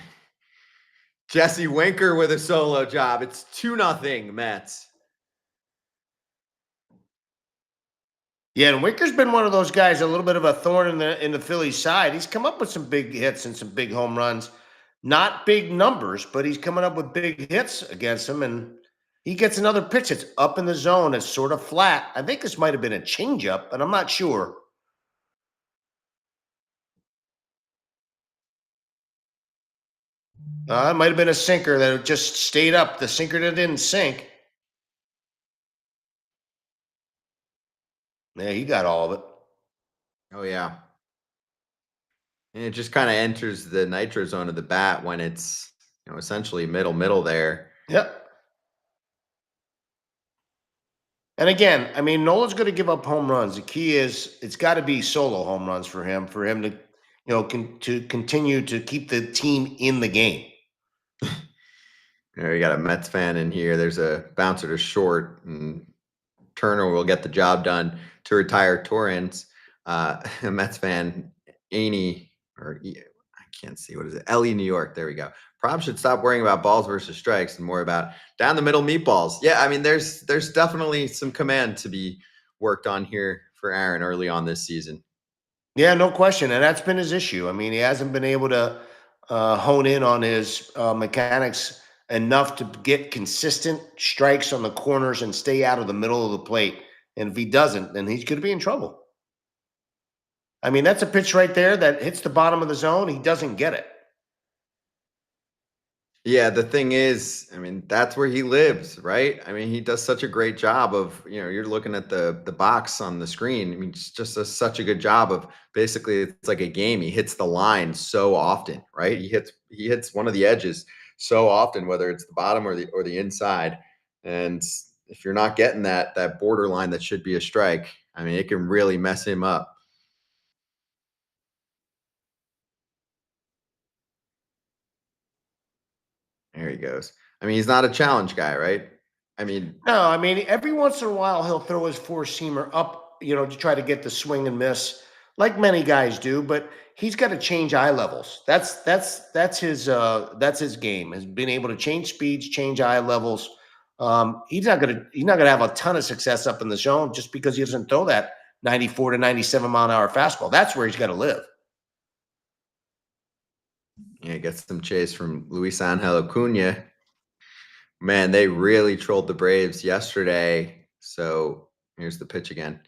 Jesse Winker with a solo job. It's 2-0 Mets. Yeah, and Wicker's been one of those guys, a little bit of a thorn in the Phillies side. He's come up with some big hits and some big home runs. Not big numbers, but he's coming up with big hits against him. And he gets another pitch that's up in the zone. It's sort of flat. I think this might have been a changeup, but I'm not sure. It might have been a sinker that just stayed up. The sinker that didn't sink. Yeah, he got all of it. Oh yeah. And it just kind of enters the nitro zone of the bat when it's, essentially middle there. Yep. And again, I mean, Nolan's going to give up home runs. The key is it's got to be solo home runs for him to, to continue to keep the team in the game. You got a Mets fan in here. There's a bouncer to short, and Turner will get the job done to retire Torrance. A Mets fan, Aney, I can't see, what is it? Ellie, New York. There we go. Prob should stop worrying about balls versus strikes and more about down the middle meatballs. Yeah, I mean, there's definitely some command to be worked on here for Aaron early on this season. Yeah, no question, and that's been his issue. I mean, he hasn't been able to hone in on his mechanics enough to get consistent strikes on the corners and stay out of the middle of the plate. And if he doesn't, then he's going to be in trouble. I mean, that's a pitch right there that hits the bottom of the zone. He doesn't get it. Yeah, the thing is, I mean, that's where he lives, right? I mean, he does such a great job of, you're looking at the box on the screen. I mean, just does such a good job of basically it's like a game. He hits the line so often, right? He hits one of the edges so often, whether it's the bottom or the inside. And if you're not getting that borderline that should be a strike, I mean, it can really mess him up. There he goes. I mean, he's not a challenge guy, right? I mean, No, I mean, every once in a while he'll throw his four seamer up, to try to get the swing and miss, like many guys do. But he's got to change eye levels. That's his game. Has been able to change speeds, change eye levels. He's not gonna have a ton of success up in the zone just because he doesn't throw that 94 to 97 mile an hour fastball. That's where he's got to live. yeah, gets some chase from Luis Angel Acuña. Man, they really trolled the Braves yesterday. So here's the pitch again.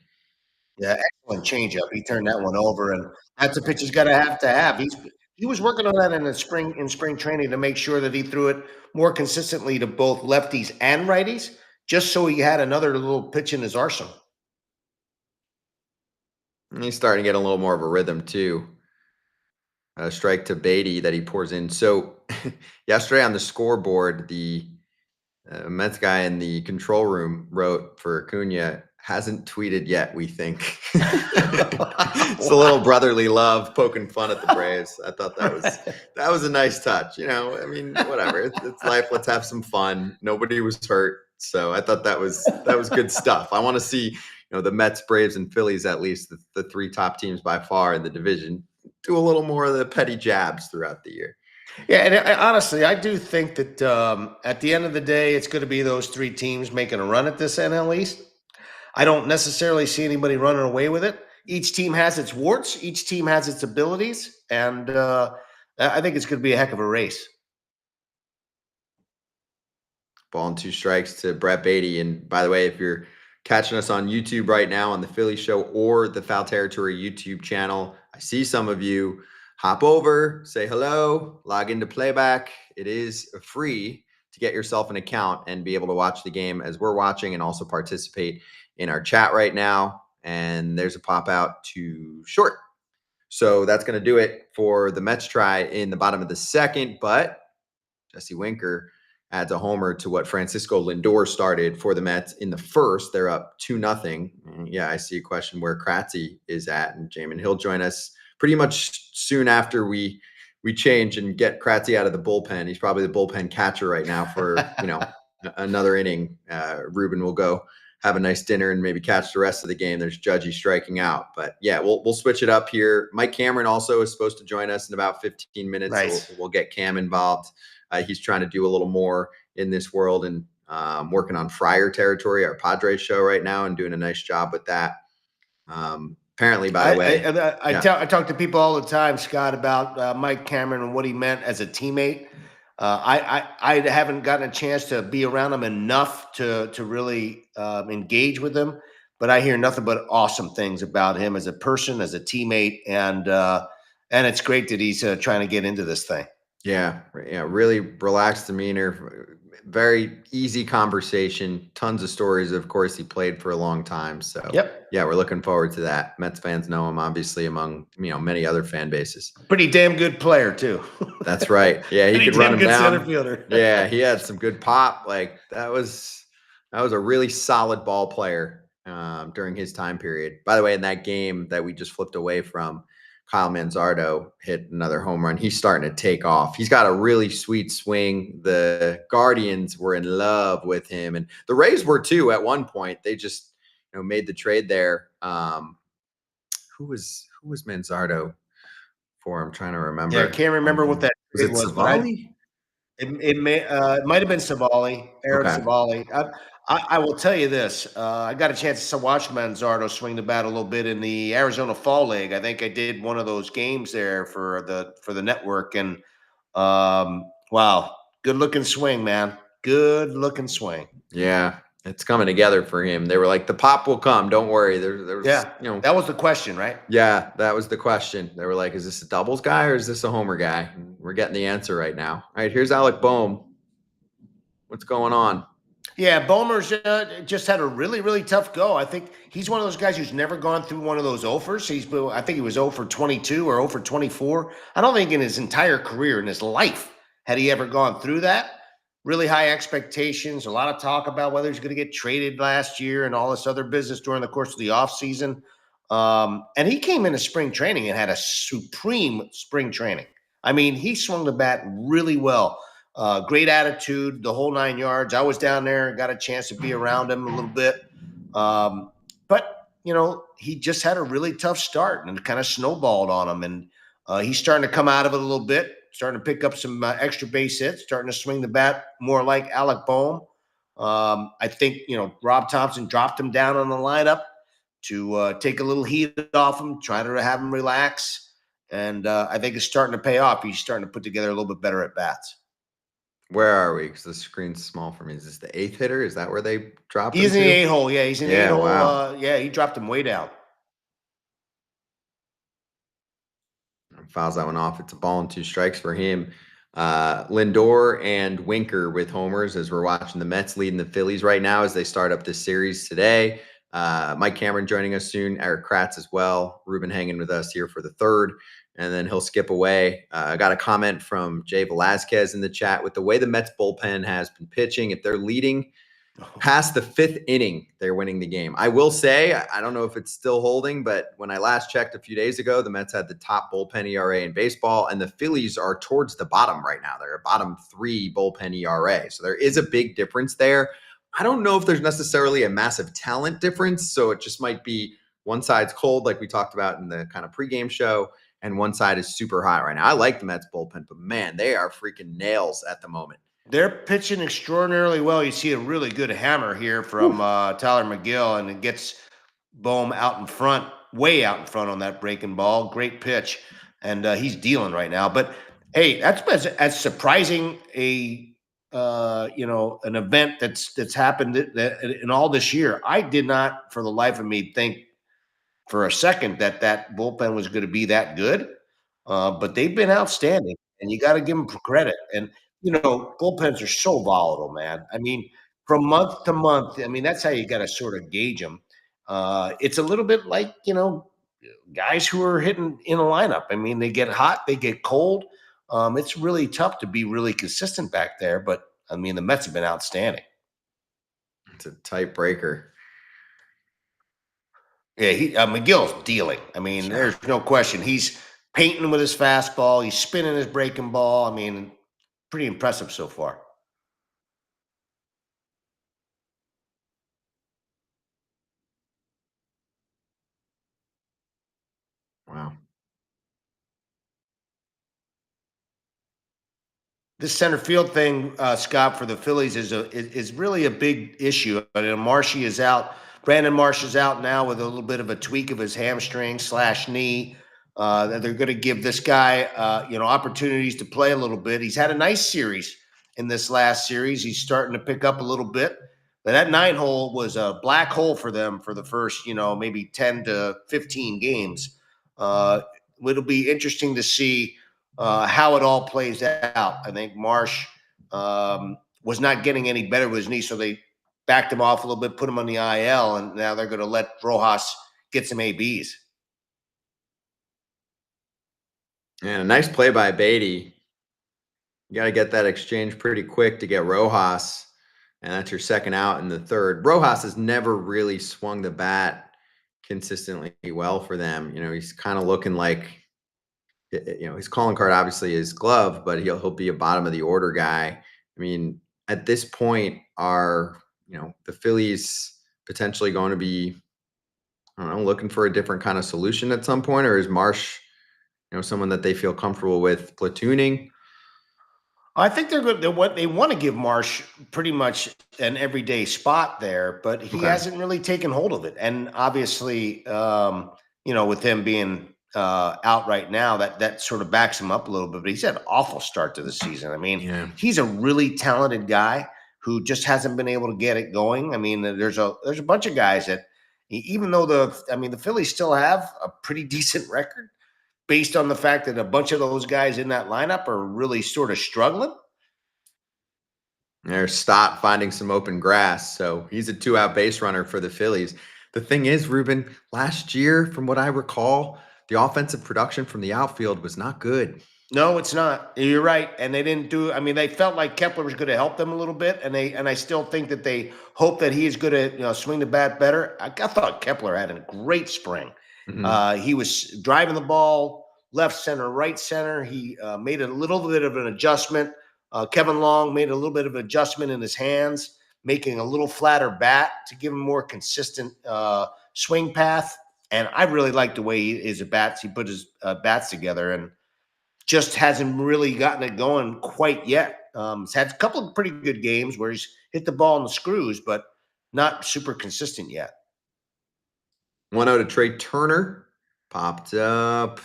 Yeah, excellent changeup. He turned that one over, and that's a pitch he's got to have. He was working on that in spring training to make sure that he threw it more consistently to both lefties and righties, just so he had another little pitch in his arsenal. And he's starting to get a little more of a rhythm too. A strike to Beatty that he pours in. So yesterday on the scoreboard, the Mets guy in the control room wrote for Acuna hasn't tweeted yet. We think it's a little brotherly love, poking fun at the Braves. I thought that was a nice touch. I mean, whatever. It's life. Let's have some fun. Nobody was hurt, so I thought that was good stuff. I want to see the Mets, Braves, and Phillies, at least the three top teams by far in the division, do a little more of the petty jabs throughout the year. Yeah, and honestly, I do think that at the end of the day, it's going to be those three teams making a run at this NL East. I don't necessarily see anybody running away with it. Each team has its warts. Each team has its abilities, and I think it's going to be a heck of a race. Ball and two strikes to Brett Beatty. And by the way, if you're catching us on YouTube right now on the Philly Show or the Foul Territory YouTube channel, I see some of you. Hop over, say hello, log into Playback. It is free to get yourself an account and be able to watch the game as we're watching and also participate in our chat right now. And there's a pop out to short. So that's going to do it for the Mets try in the bottom of the second. But Jesse Winker adds a homer to what Francisco Lindor started for the Mets in the first. They're up 2-0. Yeah, I see a question where Kratzy is at, and Jamin, he'll join us pretty much soon after we change and get Kratzy out of the bullpen. He's probably the bullpen catcher right now for another inning. Ruben will go have a nice dinner and maybe catch the rest of the game. There's Judgy striking out, but yeah, we'll switch it up here. Mike Cameron also is supposed to join us in about 15 minutes. Nice. So we'll get Cam involved. He's trying to do a little more in this world and working on Friar territory, our Padres show right now, and doing a nice job with that. Apparently, by the way, yeah, I talk to people all the time, Scott, about Mike Cameron and what he meant as a teammate. I haven't gotten a chance to be around him enough to really engage with him, but I hear nothing but awesome things about him as a person, as a teammate, and it's great that he's trying to get into this thing. yeah, really relaxed demeanor, very easy conversation, tons of stories. Of course, he played for a long time, so Yep, yeah, we're looking forward to that. Mets fans know him, obviously, among many other fan bases. pretty damn good player too. That's right. Yeah, he Pretty could run damn him good center down. fielder. Yeah, he had some good pop. Like that was a really solid ball player during his time period. By the way, in that game that we just flipped away from, Kyle Manzardo hit another home run. He's starting to take off. He's got a really sweet swing. The Guardians were in love with him, and the Rays were too at one point. They just made the trade there. Who was Manzardo for? I'm trying to Yeah, I remember. can't remember what that Was trade it was, but Savali? it might have been Savali, Aaron Okay. Savali. I will tell you this: I got a chance to watch Manzardo swing the bat a little bit in the Arizona Fall League. I think I did one of those games there for the network, and wow, good looking swing, man. Good looking swing. Yeah, it's coming together for him. They were like, the pop will come. Don't worry. There was, Yeah, that was the question, right? yeah, that was the question. They were like, is this a doubles guy or is this a homer guy? And we're getting the answer right now. All right, here's Alec Bohm. What's going on? Yeah, Bomer's just had a really, really tough go. I think he's one of those guys who's never gone through one of those offers. I think he was 0 for 22 or 0 for 24. I don't think in his entire career, in his life, had he ever gone through that. Really high expectations, a lot of talk about whether he's going to get traded last year and all this other business during the course of the offseason. And he came into spring training and had a supreme spring training. I mean, he swung the bat really well. Great attitude, the whole 9 yards. I was down there, got a chance to be around him a little bit. But, he just had a really tough start and it kind of snowballed on him. And he's starting to come out of it a little bit, starting to pick up some extra base hits, starting to swing the bat more like Alec Bohm. I think, Rob Thompson dropped him down on the lineup to take a little heat off him, try to have him relax. And I think it's starting to pay off. He's starting to put together a little bit better at bats. Where are we? Because the screen's small for me. Is this the eighth hitter? Is that where they dropped him He's in the to? 8 hole. Yeah, he's in the 8 Yeah, hole. wow. Yeah, he dropped him way down. Fouls that one off. It's a ball and two strikes for him. Lindor and Winker with homers as we're watching the Mets leading the Phillies right now as they start up this series today. Mike Cameron joining us soon. Eric Kratz as well. Ruben hanging with us here for the third, and then he'll skip away. I got a comment from Jay Velasquez in the chat. With the way the Mets bullpen has been pitching, if they're leading past the fifth inning, they're winning the game. I will say, I don't know if it's still holding, but when I last checked a few days ago, the Mets had the top bullpen ERA in baseball, and the Phillies are towards the bottom right now. They're a bottom 3 bullpen ERA. So there is a big difference there. I don't know if there's necessarily a massive talent difference. So it just might be one side's cold, like we talked about in the kind of pregame show, and one side is super hot right now. I like the Mets bullpen, but man, they are freaking nails at the moment. They're pitching extraordinarily well. You see a really good hammer here from Tyler McGill, and it gets Bohm out in front, way out in front on that breaking ball. Great pitch, and he's dealing right now. But hey, that's as surprising an event that's happened in all this year. I did not, for the life of me, think for a second that bullpen was going to be that good. But they've been outstanding, and you got to give them credit. And bullpens are so volatile, man. I mean, from month to month. I mean, that's how you got to sort of gauge them. It's a little bit like guys who are hitting in a lineup. I mean, they get hot, they get cold. It's really tough to be really consistent back there. But I mean, the Mets have been outstanding. It's a tight breaker. Yeah, McGill's dealing. I mean, Yeah. there's no question. He's painting with his fastball. He's spinning his breaking ball. I mean, pretty impressive so far. Wow. This center field thing, Scott, for the Phillies is really a big issue. But Marshy is out Brandon Marsh is out now with a little bit of a tweak of his hamstring / knee. They're going to give this guy, opportunities to play a little bit. He's had a nice series in this last series. He's starting to pick up a little bit. But that 9-hole was a black hole for them for the first, maybe 10 to 15 games. It'll be interesting to see how it all plays out. I think Marsh was not getting any better with his knee, so they backed him off a little bit, put him on the IL, and now they're going to let Rojas get some ABs. And a nice play by Beatty. You got to get that exchange pretty quick to get Rojas, and that's your second out in the third. Rojas has never really swung the bat consistently well for them. He's kind of looking like, his calling card obviously is glove, but he'll be a bottom of the order guy. I mean, at this point, are the Phillies potentially going to be, I don't know, looking for a different kind of solution at some point, or is Marsh, someone that they feel comfortable with platooning? I think they're good. They want to give Marsh pretty much an everyday spot there, but he hasn't really taken hold of it. And obviously, with him being out right now, that sort of backs him up a little bit. But he's had an awful start to the season. I mean, he's a really talented guy who just hasn't been able to get it going. I mean, there's a bunch of guys that, even though the Phillies still have a pretty decent record, based on the fact that a bunch of those guys in that lineup are really sort of struggling. There's Stott finding some open grass, so he's a 2-out base runner for the Phillies. The thing is, Ruben, last year, from what I recall, the offensive production from the outfield was not good. No, it's not. You're right. And they didn't do, they felt like Kepler was going to help them a little bit. And I still think that they hope that he is going to, swing the bat better. I thought Kepler had a great spring. Mm-hmm. He was driving the ball left center, right center. He made a little bit of an adjustment. Kevin Long made a little bit of an adjustment in his hands, making a little flatter bat to give him more consistent swing path. And I really like the way he put his bats together, and just hasn't really gotten it going quite yet. He's had a couple of pretty good games where he's hit the ball in the screws, but not super consistent yet. 1-0 to Trey Turner. Popped up.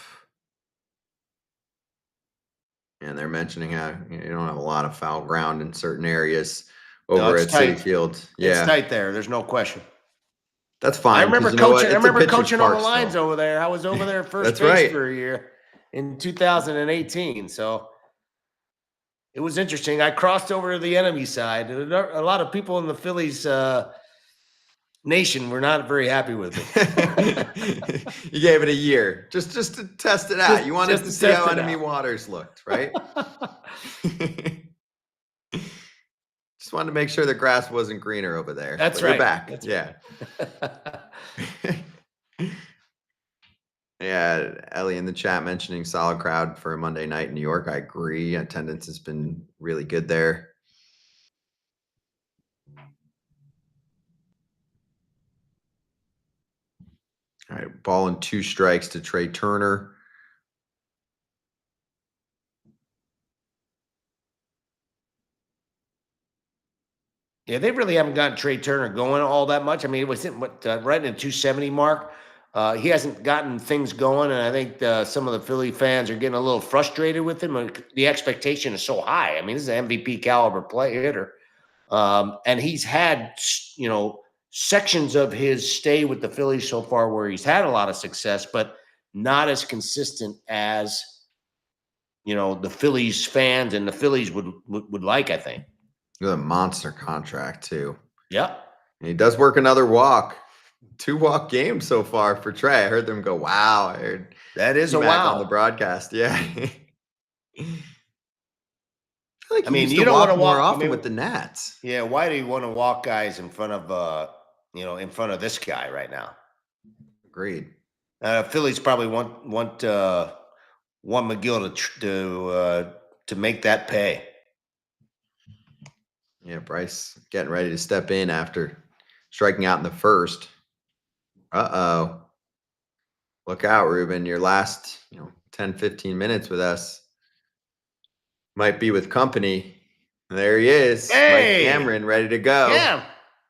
And they're mentioning how you don't have a lot of foul ground in certain areas over at Citi Field. Yeah, it's tight there. There's no question. That's fine. I remember coaching on the lines over there. I was over there first base for a year in 2018. So it was interesting. I crossed over to the enemy side. A lot of people in the Phillies nation were not very happy with it. You gave it a year just to test it out. You wanted to see how enemy waters looked, right? Just wanted to make sure the grass wasn't greener over there. That's right. You're back. That's yeah. Right. Yeah, Ellie in the chat mentioning solid crowd for a Monday night in New York. I agree. Attendance has been really good there. All right, ball and 2 strikes to Trey Turner. Yeah, they really haven't gotten Trey Turner going all that much. It was right in the 270 mark. He hasn't gotten things going, and I think some of the Philly fans are getting a little frustrated with him. The expectation is so high. This is an MVP caliber play hitter, and he's had sections of his stay with the Phillies so far where he's had a lot of success, but not as consistent as the Phillies fans and the Phillies would like, I think. A monster contract too. Yeah. And he does work another walk. 2 walk games so far for Trey. I heard them go, wow. That is a wow on the broadcast. Yeah. You don't want to walk more often with the Nats. Yeah. Why do you want to walk guys in front of, in front of this guy right now? Agreed. Phillies probably want McGill to make that pay. Yeah, Bryce getting ready to step in after striking out in the first. Uh-oh. Look out, Ruben. Your last 10, 15 minutes with us might be with company. There he is. Hey! Mike Cameron ready to go. Yeah.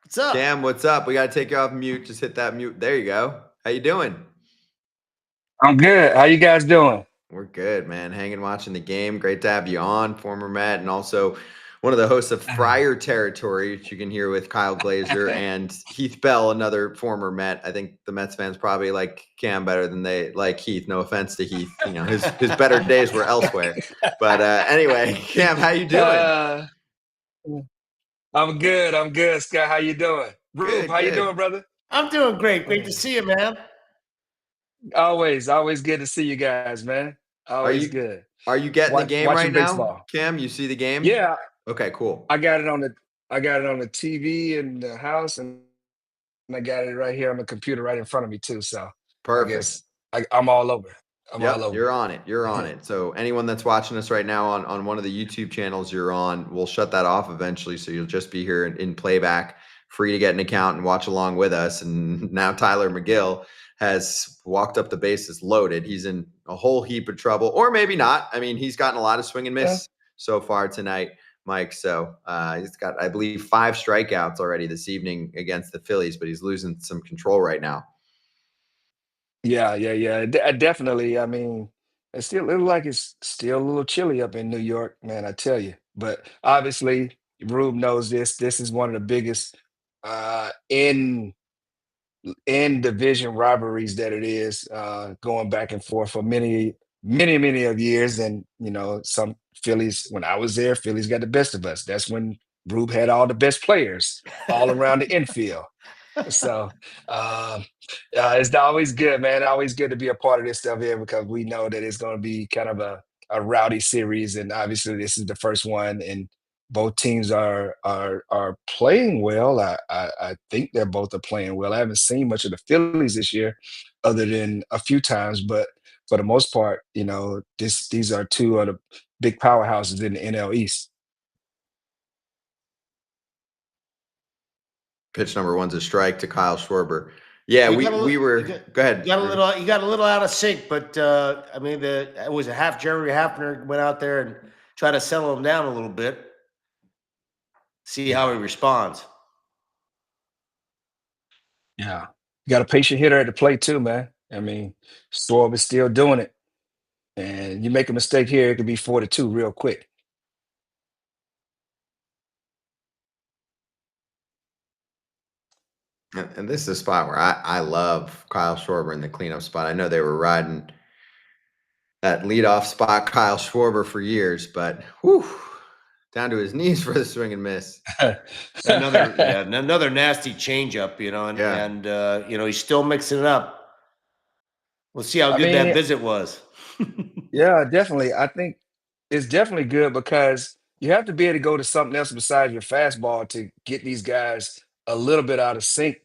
What's up? Cam, what's up? We got to take you off mute. Just hit that mute. There you go. How you doing? I'm good. How you guys doing? We're good, man. Hanging, watching the game. Great to have you on, former Met, and also one of the hosts of Friar Territory, which you can hear with Kyle Glazer and Heath Bell, another former Met. I think the Mets fans probably like Cam better than they like Heath. No offense to Heath. You know, his better days were elsewhere. But anyway, Cam, how you doing? Uh, I'm good. I'm good, Scott. How you doing? Rube, Good, how you good. doing, brother? I'm doing great. Great to see you, man. Always good to see you guys, man. Are Always you good. are you getting the game right Watching now, baseball. Cam? You see the game? Yeah, Okay, cool. I got it on the I got it on the TV in the house, and I got it right here on the computer right in front of me too. So I Perfect. guess I'm all over. I'm all Yep, over you're on it. You're on it. it. So anyone that's watching us right now on one of the YouTube channels you're on, we'll shut that off eventually. So you'll just be here in playback, free to get an account and watch along with us. And now Tyler McGill has walked up the bases loaded. He's in a whole heap of trouble, or maybe not. I mean, he's gotten a lot of swing and Yeah. miss so far tonight, Mike. So he's got, I believe, 5 strikeouts already this evening against the Phillies, but he's losing some control right now. Yeah. Definitely. I mean, it's still it look like it's still a little chilly up in New York, man. I tell you. But obviously, Rube knows this. This is one of the biggest in division rivalries that it is, going back and forth for many of years. And some Phillies. When I was there, Phillies got the best of us. That's when Rube had all the best players all around the infield. So it's always good, man. Always good to be a part of this stuff here because we know that it's going to be kind of a rowdy series, and obviously this is the first one, and both teams are playing well. I think they're both are playing well. I haven't seen much of the Phillies this year, other than a few times, but for the most part, these are two of the big powerhouses in the NL East. Pitch number one's a strike to Kyle Schwarber. Yeah, You got a we little, were. Go ahead. you got a little out of sync, but I mean, it was a half Jerry Hafner went out there and tried to settle him down a little bit, see how he responds. Yeah. You got a patient hitter at the plate too, man. I mean, Schwab is still doing it. And you make a mistake here, it could be 4-2 real quick. And this is a spot where I love Kyle Schwarber in the cleanup spot. I know they were riding that leadoff spot, Kyle Schwarber, for years, but whew, down to his knees for the swing and miss. Another nasty changeup, and Yeah. he's still mixing it up. We'll see how I good that mean, visit was. yeah, definitely. I think it's definitely good because you have to be able to go to something else besides your fastball to get these guys a little bit out of sync.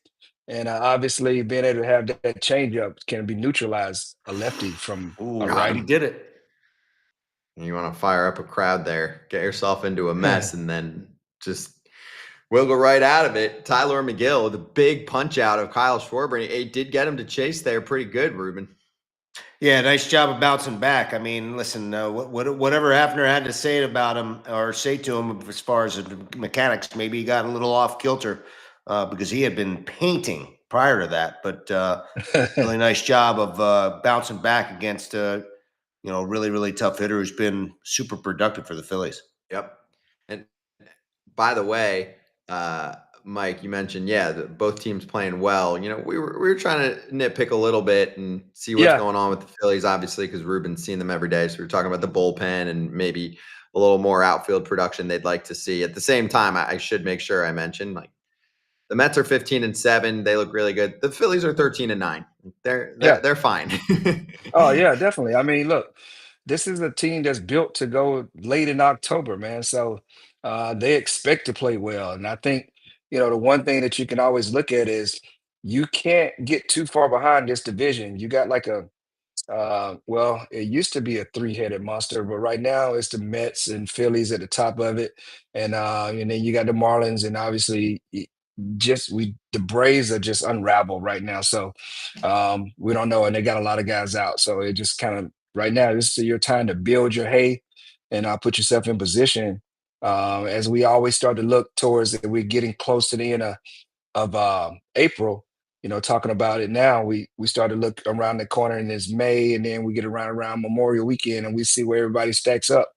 And obviously, being able to have that changeup can be neutralized a lefty from Ooh, a God. he righty. did it. You want to fire up a crowd there, get yourself into a mess, and then just wiggle right out of it. Tyler McGill, the big punch out of Kyle Schwarber, and it did get him to chase there pretty good, Ruben. Yeah, nice job of bouncing back. I mean, listen, whatever Hafner had to say about him or say to him as far as the mechanics, maybe he got a little off kilter because he had been painting prior to that. But really nice job of bouncing back against really, really tough hitter who's been super productive for the Phillies. Yep. And by the way, Mike, you mentioned, both teams playing well. We were trying to nitpick a little bit and see what's Yeah. going on with the Phillies, obviously, because Ruben's seen them every day. So we are talking about the bullpen and maybe a little more outfield production they'd like to see. At the same time, I should make sure I mention, like, the Mets are 15-7. They look really good. The Phillies are 13-9. They're fine. Oh yeah, definitely. I mean, look, this is a team that's built to go late in October, man. So they expect to play well. And I think, the one thing that you can always look at is you can't get too far behind this division. You got like well, it used to be a three-headed monster, but right now it's the Mets and Phillies at the top of it. And then you got the Marlins, and obviously the Braves are just unraveled right now. So we don't know, and they got a lot of guys out. So it just kind of right now, this is your time to build your hay and put yourself in position. As we always start to look towards that we're getting close to the end of of April, talking about it now, we start to look around the corner and it's May, and then we get around Memorial Weekend and we see where everybody stacks up.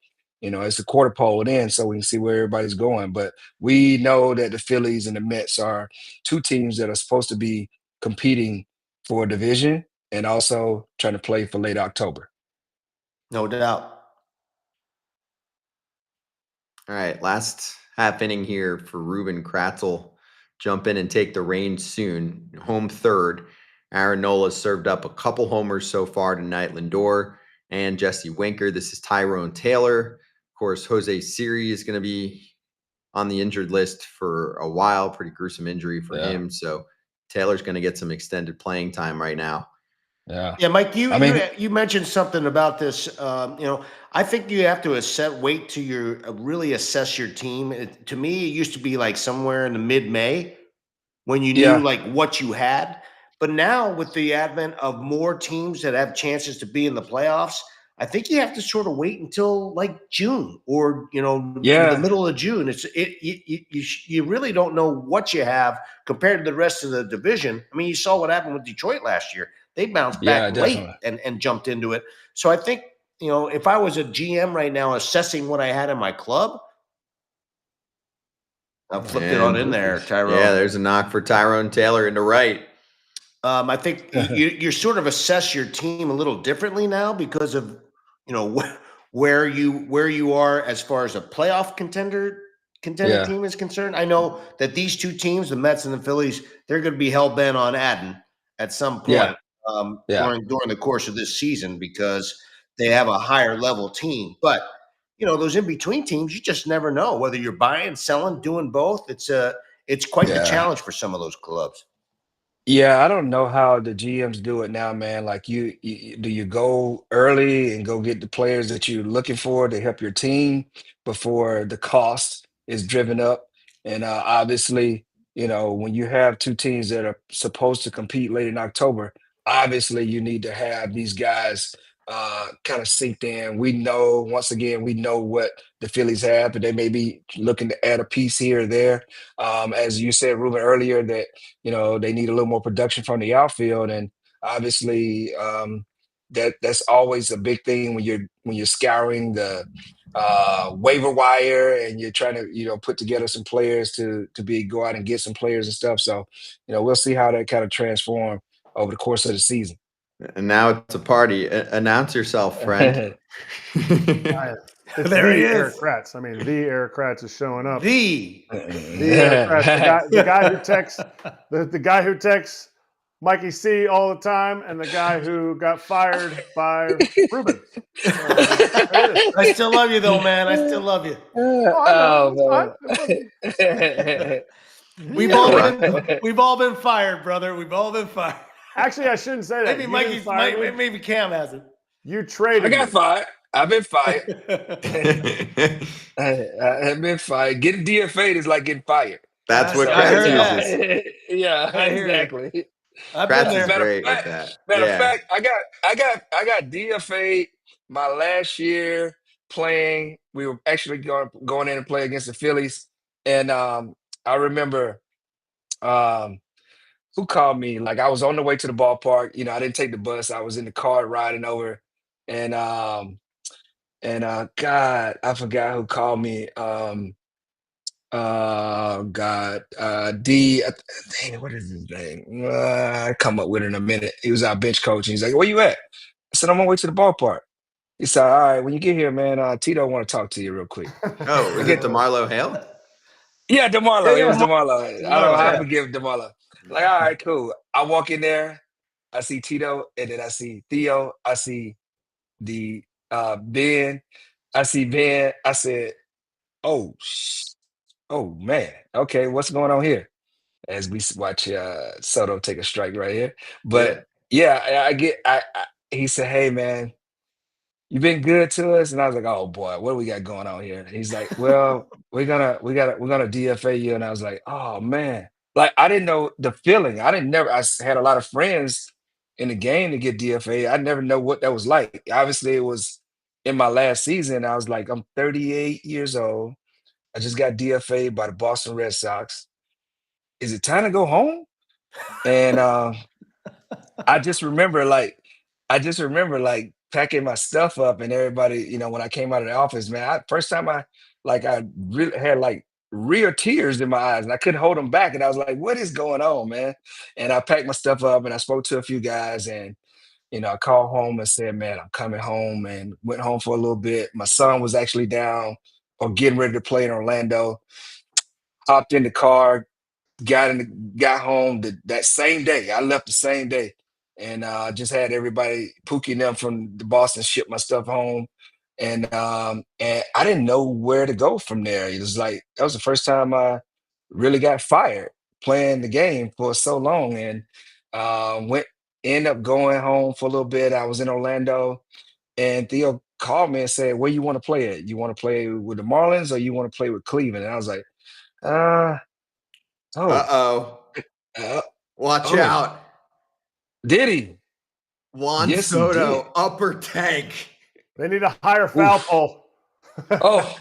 It's the quarter pole then, so we can see where everybody's going. But we know that the Phillies and the Mets are two teams that are supposed to be competing for a division and also trying to play for late October. No doubt. All right, last half inning here for Ruben Kratzel. Jump in and take the reins soon. Home third. Aaron Nola served up a couple homers so far tonight. Lindor and Jesse Winker. This is Tyrone Taylor. Of course, Jose Siri is going to be on the injured list for a while. Pretty gruesome injury for Yeah. him. So Taylor's going to get some extended playing time right now. Yeah. Yeah, Mike, I mean, you mentioned something about this. I think you have to wait till you really assess your team. To me, it used to be like somewhere in the mid-May when you knew yeah, like what you had. But now with the advent of more teams that have chances to be in the playoffs, I think you have to sort of wait until like June or the yeah, middle of June. You really don't know what you have compared to the rest of the division. I mean, you saw what happened with Detroit last year. They bounced back yeah, late definitely. and jumped into it. So I think if I was a GM right now assessing what I had in my club, I flipped it on And in there, yeah, Tyrone. there's a knock for Tyrone Taylor into right. I think you sort of assess your team a little differently now because of where you are as far as a playoff contending Yeah, team is concerned. I know that these two teams, the Mets and the Phillies, they're going to be hell bent on adding at some yeah, point yeah, during the course of this season because they have a higher level team. But those in between teams, you just never know whether you're buying, selling, doing both. It's quite the yeah. challenge for some of those clubs. Yeah, I don't know how the GMs do it now, man. Like do you go early and go get the players that you're looking for to help your team before the cost is driven up? And obviously, when you have two teams that are supposed to compete late in October, obviously you need to have these guys kind of synced in. Once again, we know what the Phillies have, but they may be looking to add a piece here or there. As you said, Ruben, earlier, that they need a little more production from the outfield, and obviously that's always a big thing when you're scouring the waiver wire and you're trying to put together some players to be go out and get some players and stuff. So we'll see how that kind of transform over the course of the season. And now it's a party. Announce yourself, friend. It's There he the is. Eric Kratz. I mean, the Eric Kratz is showing up. The The Eric Kratz, the guy who texts Mikey C all the time, and the guy who got fired by Ruben. There it is. I still love you though, man. I still love you. Oh, I know. It's fine. It wasn't. We've all been fired, brother. We've all been fired. Actually, I shouldn't say that. Maybe Cam hasn't. You I traded got me. fired. I've been fired. I've been fired. Getting DFA'd is like getting fired. That's what I heard Kratz that. uses. Yeah, I hear you. exactly. I've been Kratz is there. great with that. Matter of Yeah. fact, I got DFA'd my last year playing. We were actually going in and play against the Phillies, and I remember who called me. Like, I was on the way to the ballpark. I didn't take the bus. I was in the car riding over, and God, I forgot who called me. God, dang, what is his name? I come up with it in a minute. He was our bench coach, and he's like, "Where you at?" I said, "I'm on my way to the ballpark." He said, "All right, when you get here, man, Tito want to talk to you real quick." Oh, I was it get, DeMarlo Hale? yeah, DeMarlo. It was DeMarlo. I don't know how to Yeah. forgive DeMarlo. Like, all right, cool. I walk in there, I see Tito, and then I see Theo. I see the Ben. I see Ben. I said, "Oh, oh man, okay, what's going on here?" As we watch Soto take a strike right here. Yeah. But yeah, he said, "Hey man, you've been good to us." And I was like, "Oh boy, what do we got going on here?" And he's like, "Well, we're gonna DFA you." And I was like, "Oh man." Like, I didn't know the feeling. Had a lot of friends in the game to get DFA. I never know what that was like. Obviously, it was in my last season. I was like, I'm 38 years old. I just got DFA by the Boston Red Sox. is it time to go home? And I just remember like packing my stuff up and everybody, when I came out of the office, man, first time I really had like real tears in my eyes and I couldn't hold them back. And I was like, what is going on, man? And I packed my stuff up and I spoke to a few guys and, I called home and said, man, I'm coming home, and went home for a little bit. My son was actually down or getting ready to play in Orlando. Hopped in the car, got home that same day. I left the same day, and just had everybody, Pookie and them from the Boston, ship my stuff home, and I didn't know where to go from there. It was like that was the first time I really got fired playing the game for so long, and went end up going home for a little bit. I was in Orlando, and Theo called me and said, "Where you want to play at? You want to play with the Marlins or you want to play with Cleveland?" And I was like, "Uh oh." Uh-oh. Uh, Watch oh, out. did he? Juan Yes, he did. Soto, upper tank. They need a higher foul Oof. pole. Oh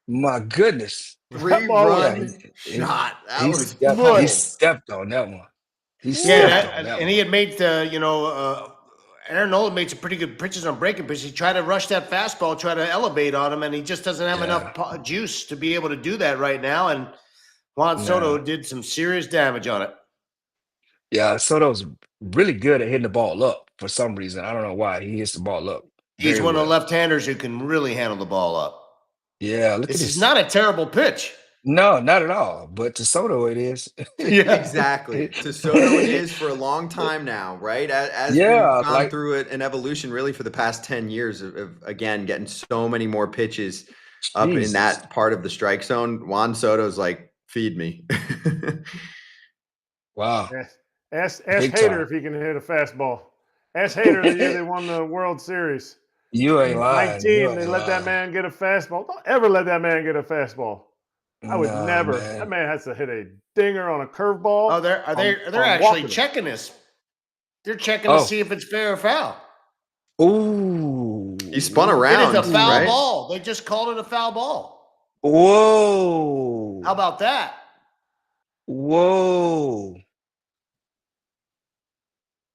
my goodness! Three ball was- run he- shot. That He was stepped, good. he stepped on that one. He Yeah, stepped on that and one. he had made Aaron Nola made some pretty good pitches on breaking pitches. He tried to rush that fastball, try to elevate on him, and he just doesn't have enough juice to be able to do that right now. And Juan Soto did some serious damage on it. Yeah, Soto's really good at hitting the ball up for some reason. I don't know why he hits the ball up. He's very one of the well. left-handers who can really handle the ball up. Yeah, look This at is this. not a terrible pitch. No, not at all. But to Soto, it is. Exactly. To Soto, it is for a long time now, right? As Yeah, we've gone like- through an evolution really for the past 10 years of again, getting so many more pitches up in Jesus. that part of the strike zone. Juan Soto's like, feed me. Wow. Ask Big Hader time. if he can hit a fastball. Ask Hader the year they won the World Series. You ain't lying. 19, You they ain't let that lying. man get a fastball. Don't ever let that man get a fastball. I would Nah, never. man. That man has to hit a dinger on a curveball. Oh, they're on actually walking. checking this. They're checking to Oh. see if it's fair or foul. Ooh. He spun It around. is a foul right? ball. They just called it a foul ball. Whoa. How about that? Whoa.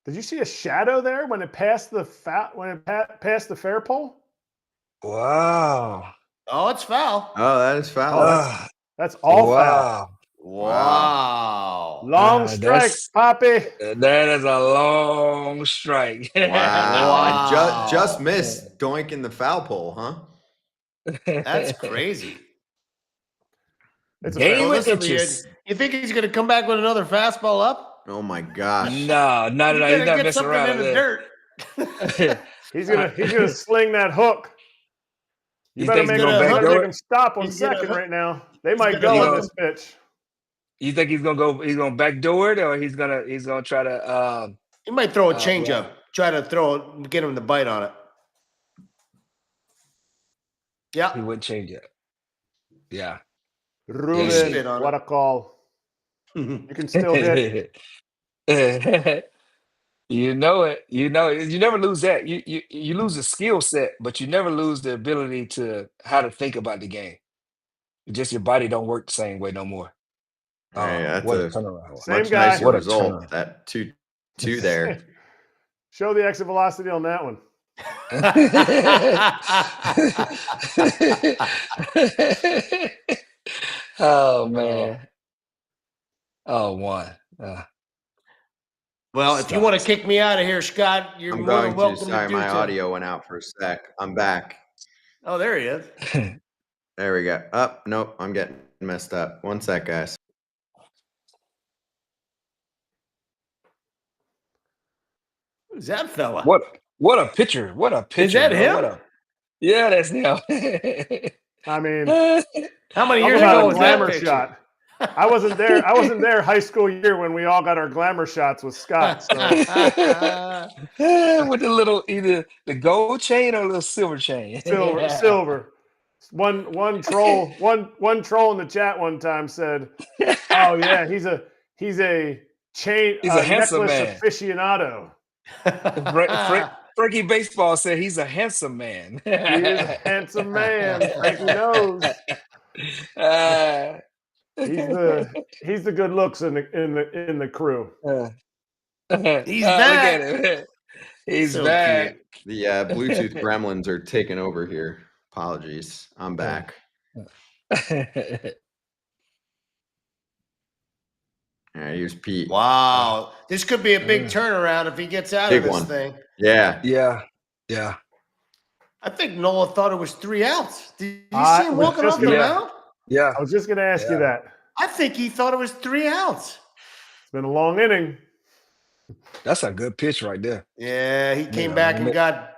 Did you see a shadow there when it passed the passed the fair pole? Wow. Oh, it's foul. Oh, that is foul. That's all foul. Wow. Wow. Long strike, that's- Poppy. That is a long strike. Wow. Wow. Just missed doinking the foul pole, huh? That's crazy. It's a Game foul. Well, with listen, inches. you think he's going to come back with another fastball up? Oh my gosh. No, not You at all. He's better not get messing something around in the there. dirt. He's gonna sling that hook. You You better think make he's him, gonna gonna backdoor make it? him stop on He's gonna second hook- right now. They he's might gonna go hook on him. this pitch. You think he's gonna backdoor it, or he's gonna try to He might throw a well- changeup, try to get him to bite on it. he Yeah. wouldn't change it. Yeah. Ruben, spit on what it. a call. You can still hit. You know it. You never lose that. You lose a skill set, but you never lose the ability to how to think about the game. Just your body don't work the same way no more. Hey, that's what a a turnaround. Same much guy. nicer What a result. turnaround. That 2-2 there. Show the exit velocity on that one. Oh man. Oh one. Well, if you want to kick me out of here, Scott, you're I'm more than going to. welcome Sorry, to do my so. audio went out for a sec. I'm back. Oh, there he is. There we go. Up. Nope. I'm getting messed up. One sec, guys. Who's that fella? What a pitcher. What a pitcher. Is that bro. him? Yeah, that's him. I mean, How many talk years about ago a was that glamour picture? shot. I wasn't there high school year when we all got our glamour shots with Scott. So With the little either the gold chain or a little silver chain. silver. One troll in the chat one time said, "Oh yeah, he's a chain He's a handsome necklace man. aficionado. Frankie Baseball said he's a handsome man. He is a handsome man. Frankie knows." He's the good looks in the crew. He's Look back. at him. He's So back. cute. The Bluetooth gremlins are taking over here. Apologies. I'm back. All right, here's Pete. Wow. This could be a big turnaround if he gets out Big of this one. thing. Yeah. Yeah. Yeah. I think Nola thought it was 3 outs. Did you I see him was walking just off the gonna- mound? Yeah. I was just going to ask you Yeah. that. I think he thought it was 3 outs. It's been a long inning. That's a good pitch right there. Yeah, he came Yeah, back man. and got,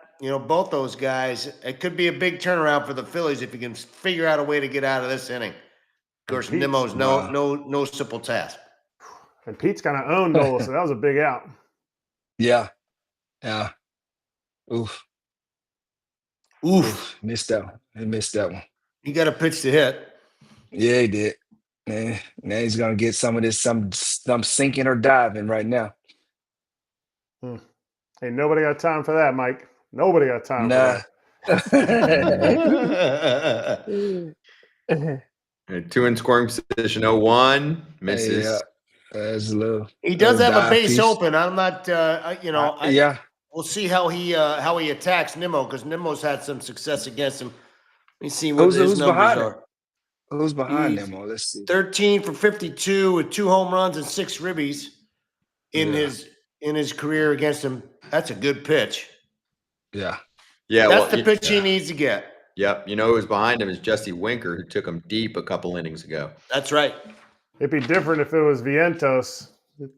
both those guys. It could be a big turnaround for the Phillies if he can figure out a way to get out of this inning. Of course, Pete's- Nemo's Wow. no simple task. And Pete's kind of owned Nola, so that was a big out. Yeah. Yeah. Oof. Oof. Missed that one. He missed that one. He got a pitch to hit. Yeah, he did. Man, now he's gonna get some of this, some sinking or diving right now. Ain't nobody got time for that, Mike. Nobody got time Nah. for that. Two in scoring position. 0-1 misses. Yeah. That's a little. He does have a dive base piece. open. I'm not, Yeah. we'll see how he attacks Nimmo because Nimmo's had some success against him. Let me see what his Who's numbers behind him? are. Who's behind He's- them? Oh, let's see. 13 for 52 with 2 home runs and 6 ribbies in Yeah. his career against him. That's a good pitch. Yeah. Yeah. That's the pitch he yeah. needs to get. Yep. You know who was behind him is Jesse Winker, who took him deep a couple innings ago. That's right. It'd be different if it was Vientos.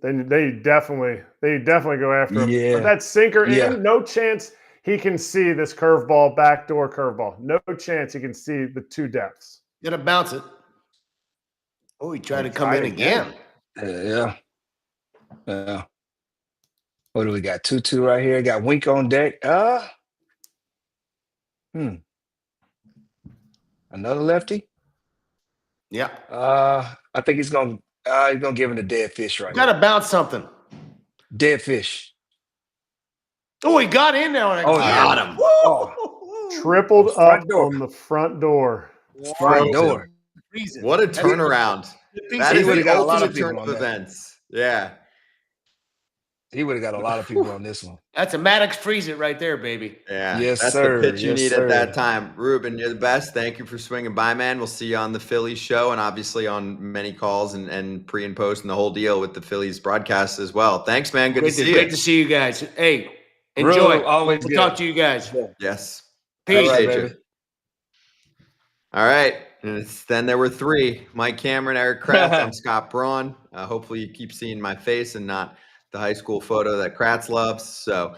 Then they definitely go after him. Yeah. But that sinker Yeah. in, no chance he can see this curveball, backdoor curveball. No chance he can see the 2 depths. Gonna bounce it. Oh, he tried to come tried in again. Yeah. Yeah. What do we got? 2-2 right here. Got Wink on deck. Another lefty. Yeah. I think he's gonna give him the dead fish right Gotta now. bounce something. Dead fish. Oh, he got in there. Oh, got him. Tripled Front up door. on the front door. Front door. What a turnaround. That He is would've the got a lot of ultimate people turn on of that. events. Yeah. He would have got a lot of people on this one. That's a Maddox freeze it right there, baby. Yeah. Yes, That's sir. the pitch you Yes, need sir. at that time. Ruben, you're the best. Thank you for swinging by, man. We'll see you on the Phillies show and obviously on many calls and pre and post and the whole deal with the Phillies broadcast as well. Thanks, man. Good to see you. Great to see you guys. Hey, enjoy. Rube, always We'll good. talk to you guys. Yes. Peace. All right, Appreciate you. baby. All right. And then there were 3. Mike Cameron, Eric Kratz. I'm Scott Braun. Hopefully you keep seeing my face and not the high school photo that Kratz loves. So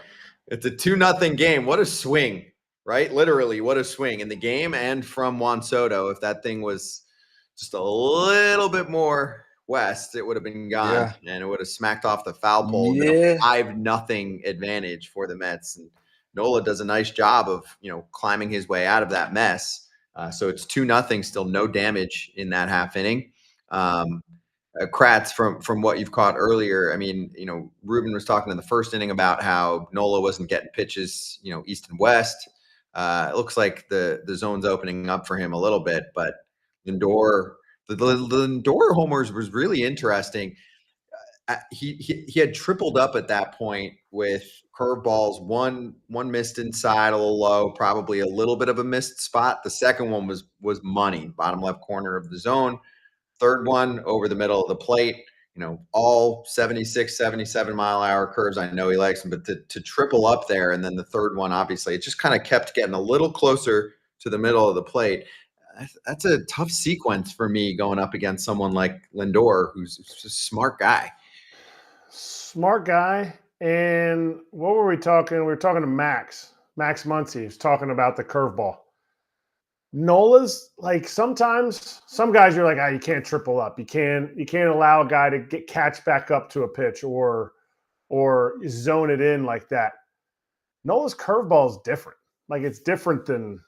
it's a 2-0 game. What a swing, right? Literally, what a swing in the game and from Juan Soto. If that thing was just a little bit more west, it would have been gone and it would have smacked off the foul pole. And been a 5-0 advantage for the Mets. And Nola does a nice job of, climbing his way out of that mess. So it's 2-0, still no damage in that half inning. Kratz, from what you've caught earlier, I mean, Ruben was talking in the first inning about how Nola wasn't getting pitches, east and west. It looks like the zone's opening up for him a little bit, but Lindor, the Lindor homers was really interesting. He had tripled up at that point with curveballs. One missed inside a little low, probably a little bit of a missed spot. The second one was money, bottom left corner of the zone. Third one over the middle of the plate. All 76, 77 mile an hour curves. I know he likes them, but to triple up there, and then the third one, obviously, it just kind of kept getting a little closer to the middle of the plate. That's a tough sequence for me going up against someone like Lindor, who's a smart guy. Smart guy. And what were we talking? We were talking to Max Muncy. He's talking about the curveball. Nola's like sometimes some guys you're like, you can't triple up. You can't allow a guy to catch back up to a pitch or zone it in like that. Nola's curveball is different. Like it's different than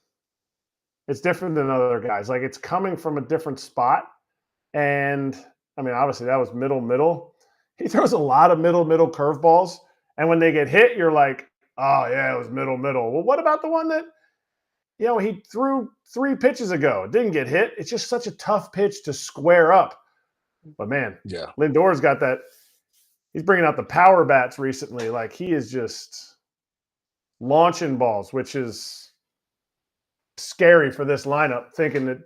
other guys. Like it's coming from a different spot. And I mean, obviously that was middle. He throws a lot of middle curveballs. And when they get hit, you're like, oh yeah, it was middle. Well, what about the one that he threw 3 pitches ago. It didn't get hit. It's just such a tough pitch to square up. But man, Yeah. Lindor's got that. He's bringing out the power bats recently. Like he is just launching balls, which is scary for this lineup, thinking that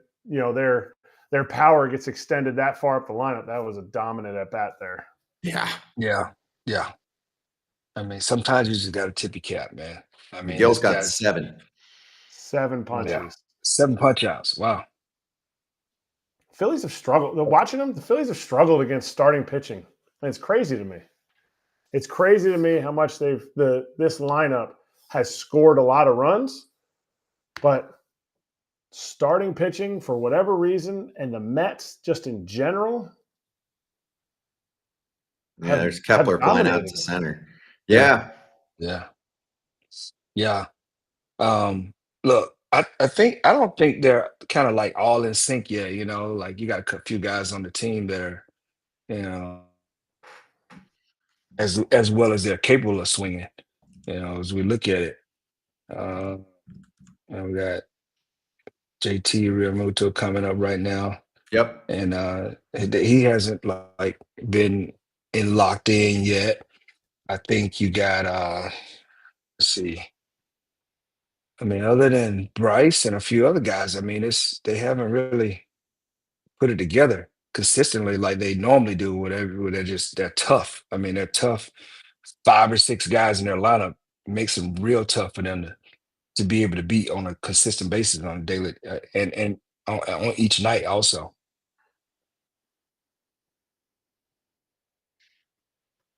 their power gets extended that far up the lineup. That was a dominant at bat there. Yeah. Yeah. Yeah. I mean, sometimes you just got to tip your cap, man. I mean, Miguel's this got guy's 7. 7 yeah, punches. 7 punch outs. Wow. Phillies have struggled. Watching them, the Phillies have struggled against starting pitching. And it's crazy to me. It's crazy to me how much this lineup has scored a lot of runs, but starting pitching for whatever reason, and the Mets just in general. Yeah, there's Kepler flying out to center. Yeah. Yeah. Yeah. Look, I don't think they're kind of like all in sync yet, like you got a few guys on the team that are, you know, as well as they're capable of swinging, as we look at it. We got JT Realmuto coming up right now. Yep. And he hasn't like been locked in yet. I think you got let's see. I mean, other than Bryce and a few other guys, I mean, they haven't really put it together consistently like they normally do. Whatever, they're tough. I mean, they're tough. 5 or 6 guys in their lineup makes them real tough for them to be able to beat on a consistent basis on a daily and on each night also.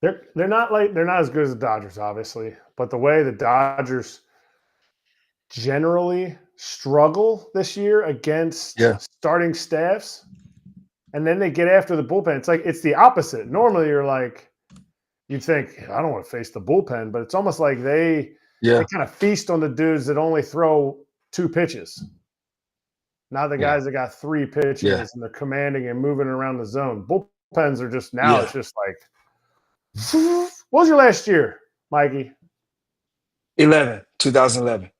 They're not as good as the Dodgers, obviously, but the way the Dodgers generally struggle this year against starting staffs, and then they get after the bullpen. It's the opposite. Normally, you'd think, I don't want to face the bullpen, but it's almost like they kind of feast on the dudes that only throw 2 pitches. Not the guys that got 3 pitches and they're commanding and moving around the zone. Bullpens are just now. It's just like. What was your last year, Mikey? 2011.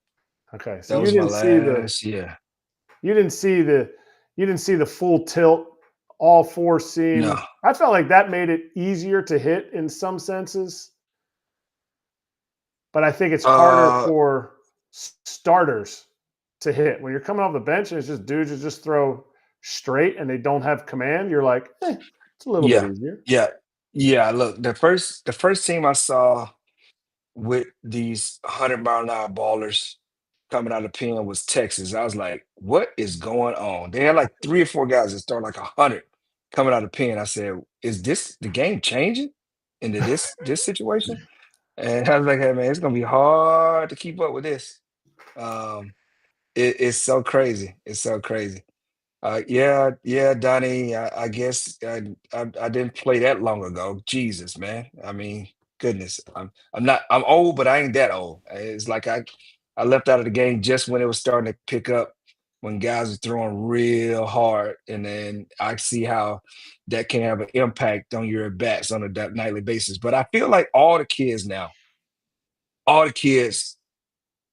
Okay, so you didn't see last year. You didn't see the full tilt, all 4 seam. No. I felt like that made it easier to hit in some senses, but I think it's harder for starters to hit when you're coming off the bench and it's just dudes who just throw straight and they don't have command. You're like, it's a little bit easier. Yeah, look, the first team I saw with these 100-mile-an-hour ballers coming out of the pen was Texas. I was like, what is going on? They had like 3 or 4 guys that start like 100 coming out of the pen. I said, is this the game changing into this situation? And I was like, hey, man, it's going to be hard to keep up with this. It's so crazy. It's so crazy. Donnie. I guess I didn't play that long ago. Jesus, man. I mean, goodness. I'm old, but I ain't that old. It's like I left out of the game just when it was starting to pick up, when guys are throwing real hard, and then I see how that can have an impact on your bats on a nightly basis. But I feel like all the kids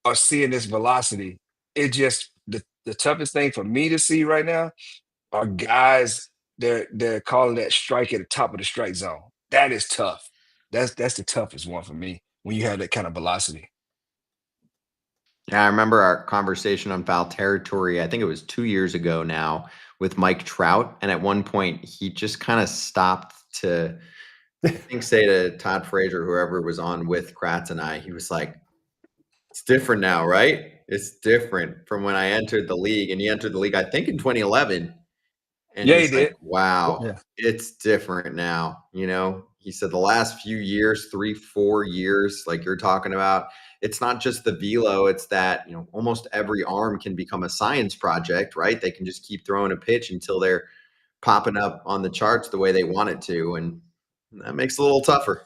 are seeing this velocity. It just the toughest thing for me to see right now are guys they're calling that strike at the top of the strike zone. That is tough. That's the toughest one for me when you have that kind of velocity. Yeah, I remember our conversation on foul territory. I think it was 2 years ago now with Mike Trout, and at one point he just kind of stopped to, I think, say to Todd Frazier, whoever was on with Kratz and I, he was like, "It's different now, right? It's different from when I entered the league." And he entered the league, I think, in 2011. And Yeah, he he's like, did. wow, it's different now. He said the last few years, 3, 4 years, like you're talking about, it's not just the velo. It's that, almost every arm can become a science project, right? They can just keep throwing a pitch until they're popping up on the charts the way they want it to. And that makes it a little tougher.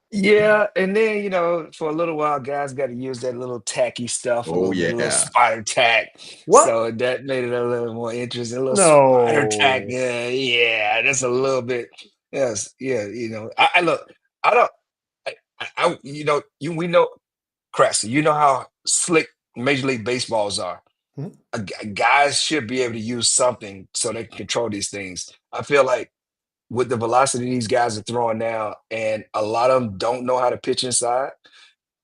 Yeah, and then for a little while, guys got to use that little tacky stuff, a Oh, little bit, a little yeah. spider tack. What? So that made it a little more interesting. A little No. spider tack. Yeah, that's a little bit. Yes, yeah. I look. I don't. We know Cressy. You know how slick Major League Baseballs are. Guys should be able to use something so they can control these things. I feel like with the velocity these guys are throwing now, and a lot of them don't know how to pitch inside.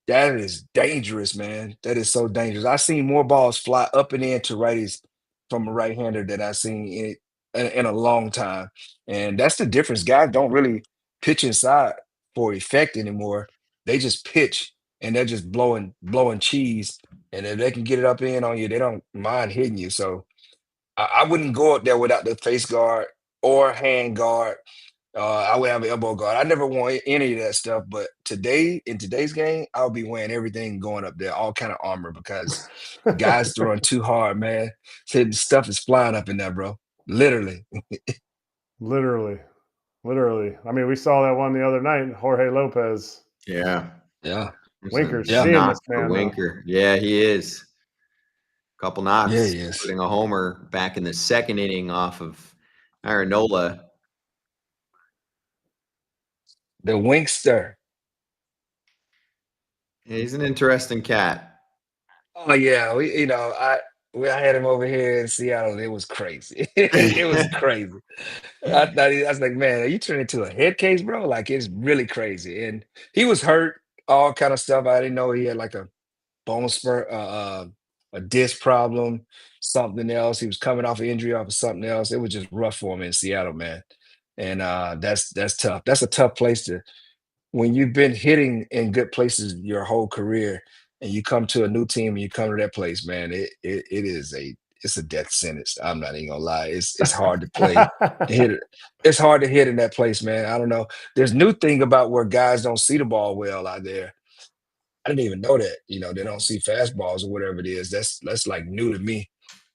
That is dangerous, man. That is so dangerous. I've seen more balls fly up and in to righties from a right-hander than I've seen in a long time. And that's the difference. Guys don't really pitch inside for effect anymore. They just pitch and they're just blowing cheese. And if they can get it up in on you, they don't mind hitting you. So I wouldn't go up there without the face guard or hand guard. I would have an elbow guard. I never want any of that stuff, but in today's game, I'll be wearing everything going up there, all kind of armor, because guys throwing too hard, man. Said stuff is flying up in there, bro. Literally. Literally. I mean, we saw that one the other night, Jorge Lopez. Yeah. Yeah. Winker's Yeah. seeing Knock this for man. though. Winker. Yeah, he is. Couple knocks, Yeah, he is. including a homer back in the second inning off of Aaron Nola. The Winkster. Yeah, he's an interesting cat. Oh yeah, I had him over here in Seattle. It was crazy. It was crazy. I was like, man, are you turning into a head case, bro? Like it's really crazy. And he was hurt, all kind of stuff. I didn't know he had like a bone spur, a disc problem, something else. He was coming off an injury off of something else. It was just rough for him in Seattle, man. And that's tough. That's a tough place to when you've been hitting in good places your whole career and you come to a new team and you come to that place, man, it's a death sentence. I'm not even gonna lie. It's hard to play to hit it. It's hard to hit in that place, man. I don't know. There's new thing about where guys don't see the ball well out there. I didn't even know that. They don't see fastballs or whatever it is. That's like new to me.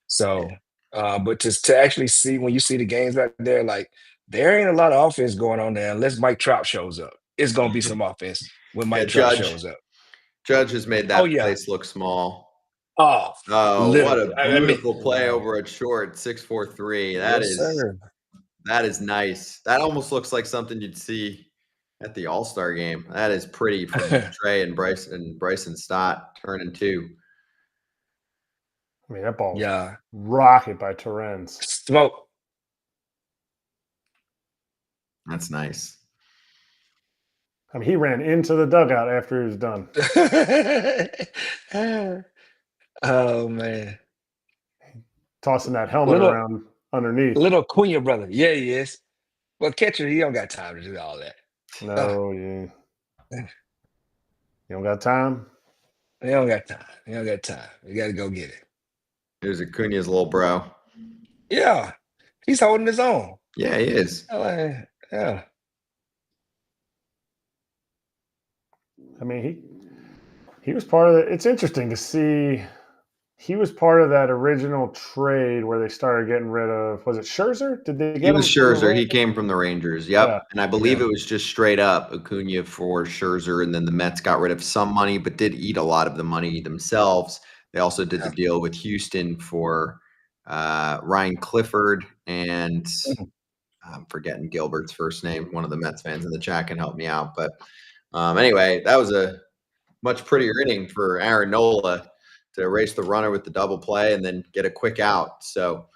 So, but to actually see when you see the games out there, like there ain't a lot of offense going on there unless Mike Trout shows up. It's gonna be some offense when Mike Trout shows up. Judge has made that Oh, yeah. place look small. Oh, Oh, what a literally. I mean, beautiful play wow. over at short, 6-4-3. Yes, sir. That is nice. That almost looks like something you'd see at the All-Star game. That is pretty from Trey and Bryson Stott turning two. I mean, that ball was Yeah. rocket by Torrens. Smoke. That's nice. I mean, he ran into the dugout after he was done. Oh man. Tossing that helmet around underneath. Little Acuña brother. Yeah, he is. Well, catcher, he don't got time to do all that. No, you don't got time? He don't got time. You got to go get it. Here's Acuña's little bro. Yeah. He's holding his own. Yeah, he is. Yeah. I mean, he was part of it. It's interesting to see he was part of that original trade where they started getting rid of, was it Scherzer? Did they get He was him from the Scherzer. He Rangers? came from the Rangers. Yep. Yeah. And I believe it was just straight up Acuña for Scherzer, and then the Mets got rid of some money, but did eat a lot of the money themselves. They also did the deal with Houston for Ryan Clifford, and I'm forgetting Gilbert's first name. One of the Mets fans in the chat can help me out. But anyway, that was a much prettier inning for Aaron Nola to erase the runner with the double play and then get a quick out. So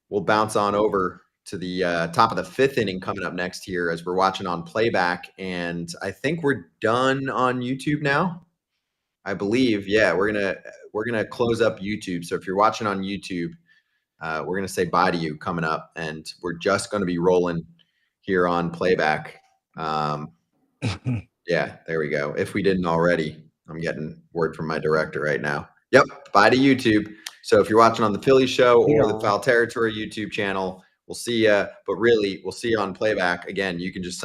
we'll bounce on over to the top of the fifth inning coming up next here as we're watching on Playback. And I think we're done on YouTube now. I believe, yeah, we're gonna close up YouTube. So if you're watching on YouTube, we're gonna say bye to you coming up, and we're just gonna be rolling here on Playback. Yeah, there we go. If we didn't already, I'm getting word from my director right now. Yep, bye to YouTube. So if you're watching on the Phillies show or the Foul Territory YouTube channel, we'll see you. But really, we'll see you on Playback. Again, you can just sign